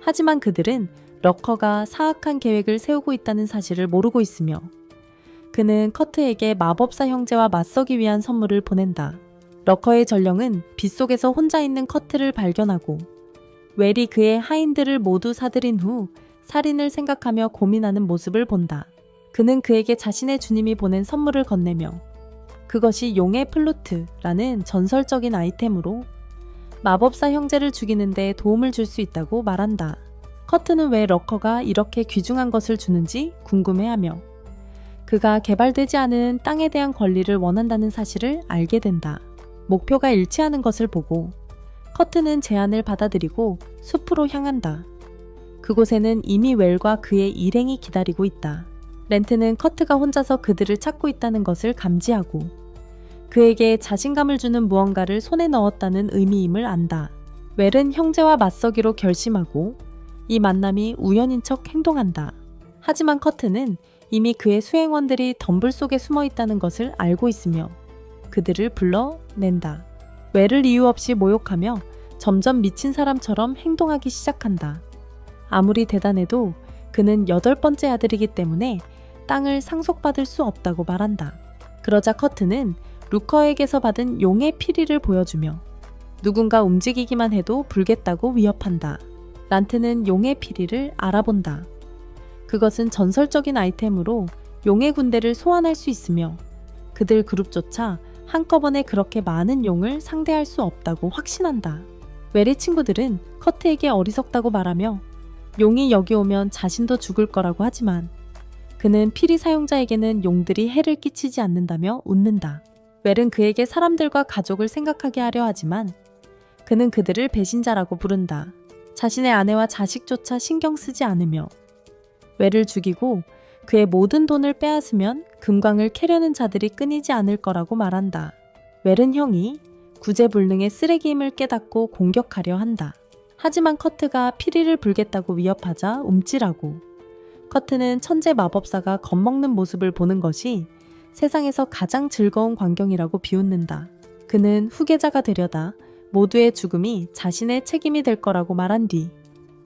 하지만 그들은 러커가 사악한 계획을 세우고 있다는 사실을 모르고 있으며 그는 커트에게 마법사 형제와 맞서기 위한 선물을 보낸다. 러커의 전령은 빗속에서 혼자 있는 커트를 발견하고 웰이 그의 하인들을 모두 사들인 후 살인을 생각하며 고민하는 모습을 본다. 그는 그에게 자신의 주님이 보낸 선물을 건네며 그것이 용의 플루트라는 전설적인 아이템으로 마법사 형제를 죽이는데 도움을 줄 수 있다고 말한다. 커트는 왜 러커가 이렇게 귀중한 것을 주는지 궁금해하며 그가 개발되지 않은 땅에 대한 권리를 원한다는 사실을 알게 된다. 목표가 일치하는 것을 보고 커트는 제안을 받아들이고 숲으로 향한다. 그곳에는 이미 웰과 그의 일행이 기다리고 있다. 렌트는 커트가 혼자서 그들을 찾고 있다는 것을 감지하고 그에게 자신감을 주는 무언가를 손에 넣었다는 의미임을 안다. 웰은 형제와 맞서기로 결심하고 이 만남이 우연인 척 행동한다. 하지만 커트는 이미 그의 수행원들이 덤불 속에 숨어 있다는 것을 알고 있으며 그들을 불러낸다. 웰을 이유 없이 모욕하며 점점 미친 사람처럼 행동하기 시작한다. 아무리 대단해도 그는 8번째 아들이기 때문에 땅을 상속받을 수 없다고 말한다. 그러자 커트는 루커에게서 받은 용의 피리를 보여주며 누군가 움직이기만 해도 불겠다고 위협한다. 란트는 용의 피리를 알아본다. 그것은 전설적인 아이템으로 용의 군대를 소환할 수 있으며 그들 그룹조차 한꺼번에 그렇게 많은 용을 상대할 수 없다고 확신한다. 웰의 친구들은 커트에게 어리석다고 말하며 용이 여기 오면 자신도 죽을 거라고 하지만 그는 피리 사용자에게는 용들이 해를 끼치지 않는다며 웃는다. 웰은 그에게 사람들과 가족을 생각하게 하려 하지만 그는 그들을 배신자라고 부른다. 자신의 아내와 자식조차 신경 쓰지 않으며 웰을 죽이고 그의 모든 돈을 빼앗으면 금광을 캐려는 자들이 끊이지 않을 거라고 말한다. 웰은 형이 구제불능의 쓰레기임을 깨닫고 공격하려 한다. 하지만 커트가 피리를 불겠다고 위협하자 움찔하고 커트는 천재 마법사가 겁먹는 모습을 보는 것이 세상에서 가장 즐거운 광경이라고 비웃는다. 그는 후계자가 되려다 모두의 죽음이 자신의 책임이 될 거라고 말한 뒤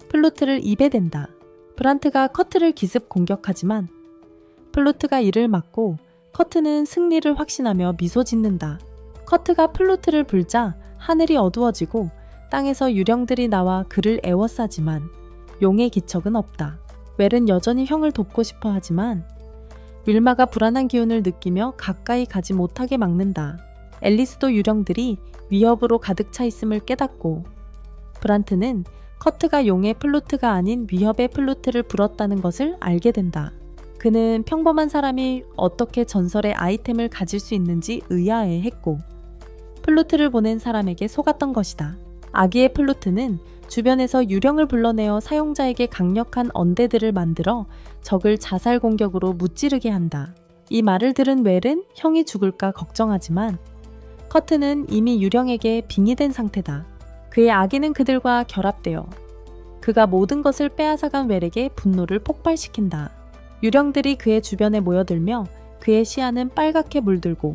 플루트를 입에 댄다. 브란트가 커트를 기습 공격하지만 플루트가 이를 막고 커트는 승리를 확신하며 미소 짓는다. 커트가 플루트를 불자 하늘이 어두워지고 땅에서 유령들이 나와 그를 애워싸지만 용의 기척은 없다. 웰은 여전히 형을 돕고 싶어 하지만 윌마가 불안한 기운을 느끼며 가까이 가지 못하게 막는다. 앨리스도 유령들이 위협으로 가득 차 있음을 깨닫고 브란트는 커트가 용의 플루트가 아닌 위협의 플루트를 불었다는 것을 알게 된다. 그는 평범한 사람이 어떻게 전설의 아이템을 가질 수 있는지 의아해했고 플루트를 보낸 사람에게 속았던 것이다. 아기의 플루트는 주변에서 유령을 불러내어 사용자에게 강력한 언데드를 만들어 적을 자살 공격으로 무찌르게 한다. 이 말을 들은 웰은 형이 죽을까 걱정하지만 커트는 이미 유령에게 빙의된 상태다. 그의 아기는 그들과 결합되어 그가 모든 것을 빼앗아간 웰에게 분노를 폭발시킨다. 유령들이 그의 주변에 모여들며 그의 시야는 빨갛게 물들고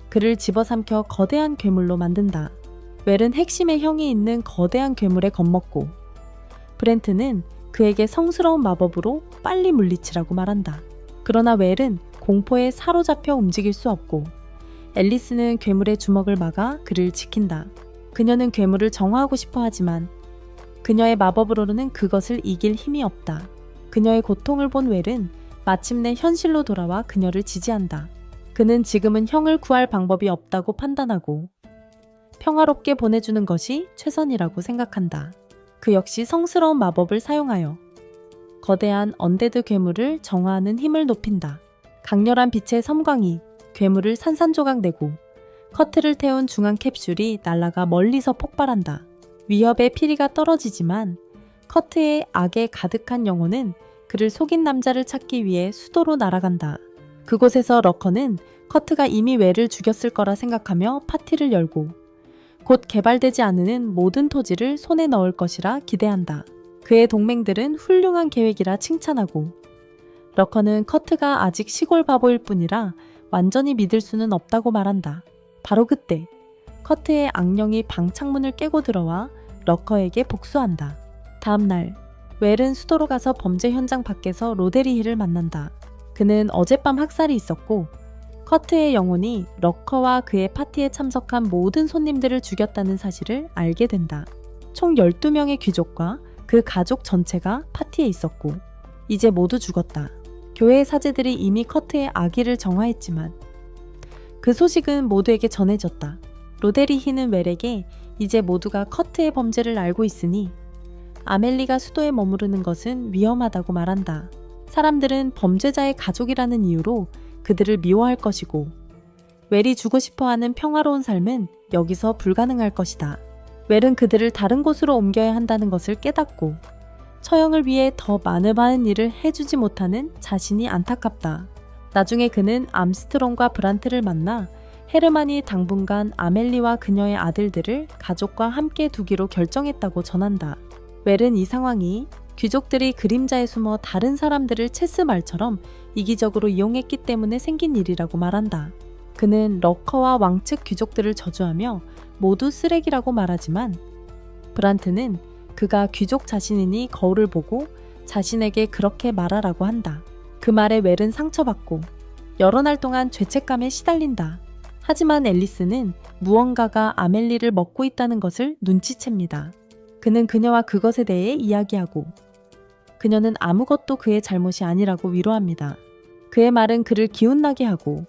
그를 집어삼켜 거대한 괴물로 만든다. 웰은 핵심의 형이 있는 거대한 괴물에 겁먹고 브렌트는 그에게 성스러운 마법으로 빨리 물리치라고 말한다. 그러나 웰은 공포에 사로잡혀 움직일 수 없고 앨리스는 괴물의 주먹을 막아 그를 지킨다. 그녀는 괴물을 정화하고 싶어 하지만 그녀의 마법으로는 그것을 이길 힘이 없다. 그녀의 고통을 본 웰은 마침내 현실로 돌아와 그녀를 지지한다. 그는 지금은 형을 구할 방법이 없다고 판단하고 평화롭게 보내주는 것이 최선이라고 생각한다. 그 역시 성스러운 마법을 사용하여 거대한 언데드 괴물을 정화하는 힘을 높인다. 강렬한 빛의 섬광이 괴물을 산산조각 내고 커트를 태운 중앙 캡슐이 날아가 멀리서 폭발한다. 위협의 피리가 떨어지지만 커트의 악에 가득한 영혼은 그를 속인 남자를 찾기 위해 수도로 날아간다. 그곳에서 러커는 커트가 이미 웰을 죽였을 거라 생각하며 파티를 열고 곧 개발되지 않는 모든 토지를 손에 넣을 것이라 기대한다. 그의 동맹들은 훌륭한 계획이라 칭찬하고 러커는 커트가 아직 시골 바보일 뿐이라 완전히 믿을 수는 없다고 말한다. 바로 그때 커트의 악령이 방 창문을 깨고 들어와 러커에게 복수한다. 다음날 웰은 수도로 가서 범죄 현장 밖에서 로데리힐을 만난다. 그는 어젯밤 학살이 있었고 커트의 영혼이 러커와 그의 파티에 참석한 모든 손님들을 죽였다는 사실을 알게 된다. 총 12명의 귀족과 그 가족 전체가 파티에 있었고 이제 모두 죽었다. 교회의 사제들이 이미 커트의 아기를 정화했지만 그 소식은 모두에게 전해졌다. 로데리히는 웰에게 이제 모두가 커트의 범죄를 알고 있으니 아멜리가 수도에 머무르는 것은 위험하다고 말한다. 사람들은 범죄자의 가족이라는 이유로 그들을 미워할 것이고 웰이 주고 싶어하는 평화로운 삶은 여기서 불가능할 것이다. 웰은 그들을 다른 곳으로 옮겨야 한다는 것을 깨닫고 처형을 위해 더 많은 일을 해주지 못하는 자신이 안타깝다. 나중에 그는 암스트롱과 브란트를 만나 헤르만이 당분간 아멜리와 그녀의 아들들을 가족과 함께 두기로 결정했다고 전한다. 웰은 이 상황이 귀족들이 그림자에 숨어 다른 사람들을 체스말처럼 이기적으로 이용했기 때문에 생긴 일이라고 말한다. 그는 러커와 왕측 귀족들을 저주하며 모두 쓰레기라고 말하지만 브란트는 그가 귀족 자신이니 거울을 보고 자신에게 그렇게 말하라고 한다. 그 말에 웰은 상처받고 여러 날 동안 죄책감에 시달린다. 하지만 앨리스는 무언가가 아멜리를 먹고 있다는 것을 눈치챕니다. 그는 그녀와 그것에 대해 이야기하고 그녀는 아무것도 그의 잘못이 아니라고 위로합니다. 그의 말은 그를 기운나게 하고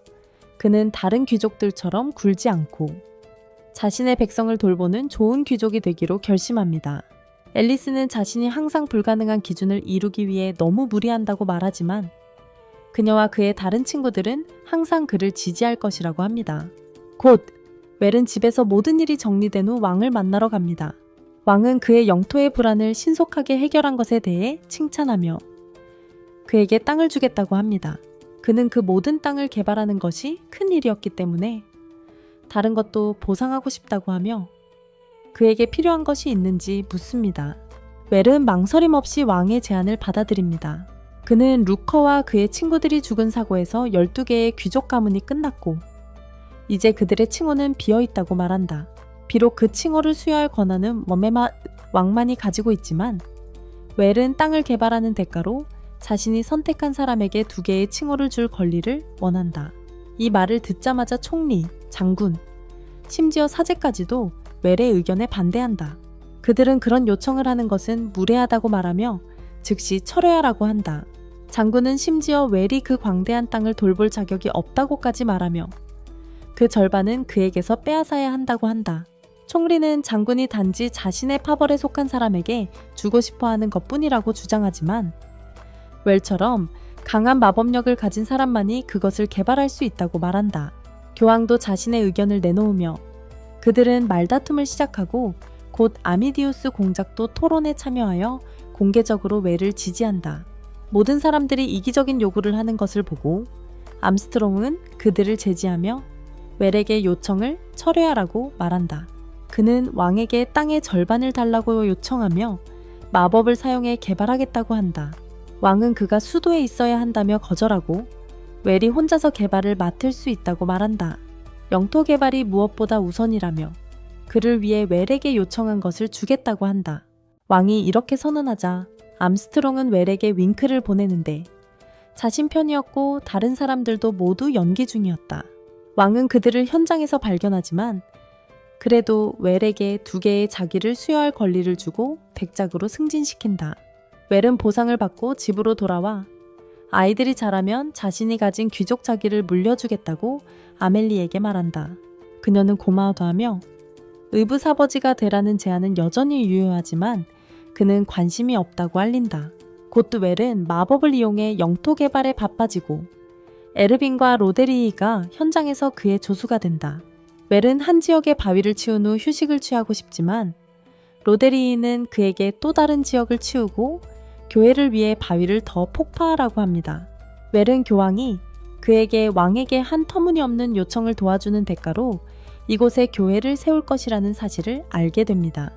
그는 다른 귀족들처럼 굴지 않고 자신의 백성을 돌보는 좋은 귀족이 되기로 결심합니다. 앨리스는 자신이 항상 불가능한 기준을 이루기 위해 너무 무리한다고 말하지만 그녀와 그의 다른 친구들은 항상 그를 지지할 것이라고 합니다. 곧 웰은 집에서 모든 일이 정리된 후 왕을 만나러 갑니다. 왕은 그의 영토의 불안을 신속하게 해결한 것에 대해 칭찬하며 그에게 땅을 주겠다고 합니다. 그는 그 모든 땅을 개발하는 것이 큰 일이었기 때문에 다른 것도 보상하고 싶다고 하며 그에게 필요한 것이 있는지 묻습니다. 웰은 망설임 없이 왕의 제안을 받아들입니다. 그는 루커와 그의 친구들이 죽은 사고에서 12개의 귀족 가문이 끝났고 이제 그들의 칭호는 비어있다고 말한다. 비록 그 칭호를 수여할 권한은 왕만이 가지고 있지만 웰은 땅을 개발하는 대가로 자신이 선택한 사람에게 2개의 칭호를 줄 권리를 원한다. 이 말을 듣자마자 총리, 장군, 심지어 사제까지도 웰의 의견에 반대한다. 그들은 그런 요청을 하는 것은 무례하다고 말하며 즉시 철회하라고 한다. 장군은 심지어 웰이 그 광대한 땅을 돌볼 자격이 없다고까지 말하며 그 절반은 그에게서 빼앗아야 한다고 한다. 총리는 장군이 단지 자신의 파벌에 속한 사람에게 주고 싶어하는 것뿐이라고 주장하지만 웰처럼 강한 마법력을 가진 사람만이 그것을 개발할 수 있다고 말한다. 교황도 자신의 의견을 내놓으며 그들은 말다툼을 시작하고 곧 아미디우스 공작도 토론에 참여하여 공개적으로 웰을 지지한다. 모든 사람들이 이기적인 요구를 하는 것을 보고 암스트롱은 그들을 제지하며 웰에게 요청을 철회하라고 말한다. 그는 왕에게 땅의 절반을 달라고 요청하며 마법을 사용해 개발하겠다고 한다. 왕은 그가 수도에 있어야 한다며 거절하고 웰이 혼자서 개발을 맡을 수 있다고 말한다. 영토 개발이 무엇보다 우선이라며 그를 위해 웰에게 요청한 것을 주겠다고 한다. 왕이 이렇게 선언하자 암스트롱은 웰에게 윙크를 보내는데 자신 편이었고 다른 사람들도 모두 연기 중이었다. 왕은 그들을 현장에서 발견하지만 그래도 웰에게 2개의 자기를 수여할 권리를 주고 백작으로 승진시킨다. 웰은 보상을 받고 집으로 돌아와 아이들이 자라면 자신이 가진 귀족 자기를 물려주겠다고 아멜리에게 말한다. 그녀는 고마워도 하며 의붓아버지가 되라는 제안은 여전히 유효하지만 그는 관심이 없다고 알린다. 곧 웰은 마법을 이용해 영토 개발에 바빠지고 에르빈과 로데리히가 현장에서 그의 조수가 된다. 웰은 한 지역의 바위를 치운 후 휴식을 취하고 싶지만 로데리히는 그에게 또 다른 지역을 치우고 교회를 위해 바위를 더 폭파하라고 합니다. 웰은 교황이 그에게 왕에게 한 터무니없는 요청을 도와주는 대가로 이곳에 교회를 세울 것이라는 사실을 알게 됩니다.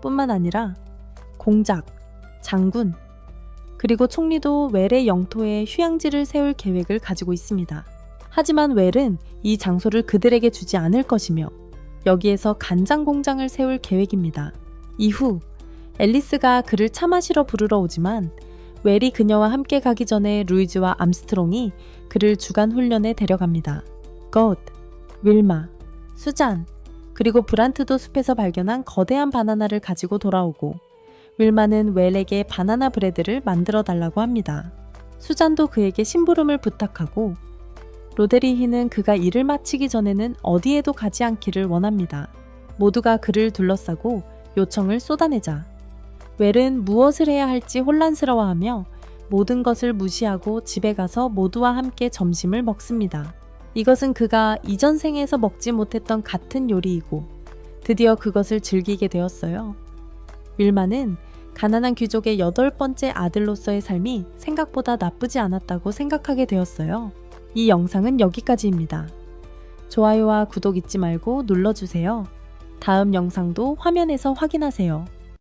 뿐만 아니라 공작, 장군, 그리고 총리도 웰의 영토에 휴양지를 세울 계획을 가지고 있습니다. 하지만 웰은 이 장소를 그들에게 주지 않을 것이며 여기에서 간장 공장을 세울 계획입니다. 이후 앨리스가 그를 차 마시러 부르러 오지만 웰이 그녀와 함께 가기 전에 루이즈와 암스트롱이 그를 주간 훈련에 데려갑니다. 것, 윌마, 수잔, 그리고 브란트도 숲에서 발견한 거대한 바나나를 가지고 돌아오고 윌마는 웰에게 바나나 브레드를 만들어 달라고 합니다. 수잔도 그에게 심부름을 부탁하고 로데리히는 그가 일을 마치기 전에는 어디에도 가지 않기를 원합니다. 모두가 그를 둘러싸고 요청을 쏟아내자 웰은 무엇을 해야 할지 혼란스러워하며 모든 것을 무시하고 집에 가서 모두와 함께 점심을 먹습니다. 이것은 그가 이전 생에서 먹지 못했던 같은 요리이고 드디어 그것을 즐기게 되었어요. 윌마는 가난한 귀족의 8번째 아들로서의 삶이 생각보다 나쁘지 않았다고 생각하게 되었어요. 이 영상은 여기까지입니다. 좋아요와 구독 잊지 말고 눌러주세요. 다음 영상도 화면에서 확인하세요.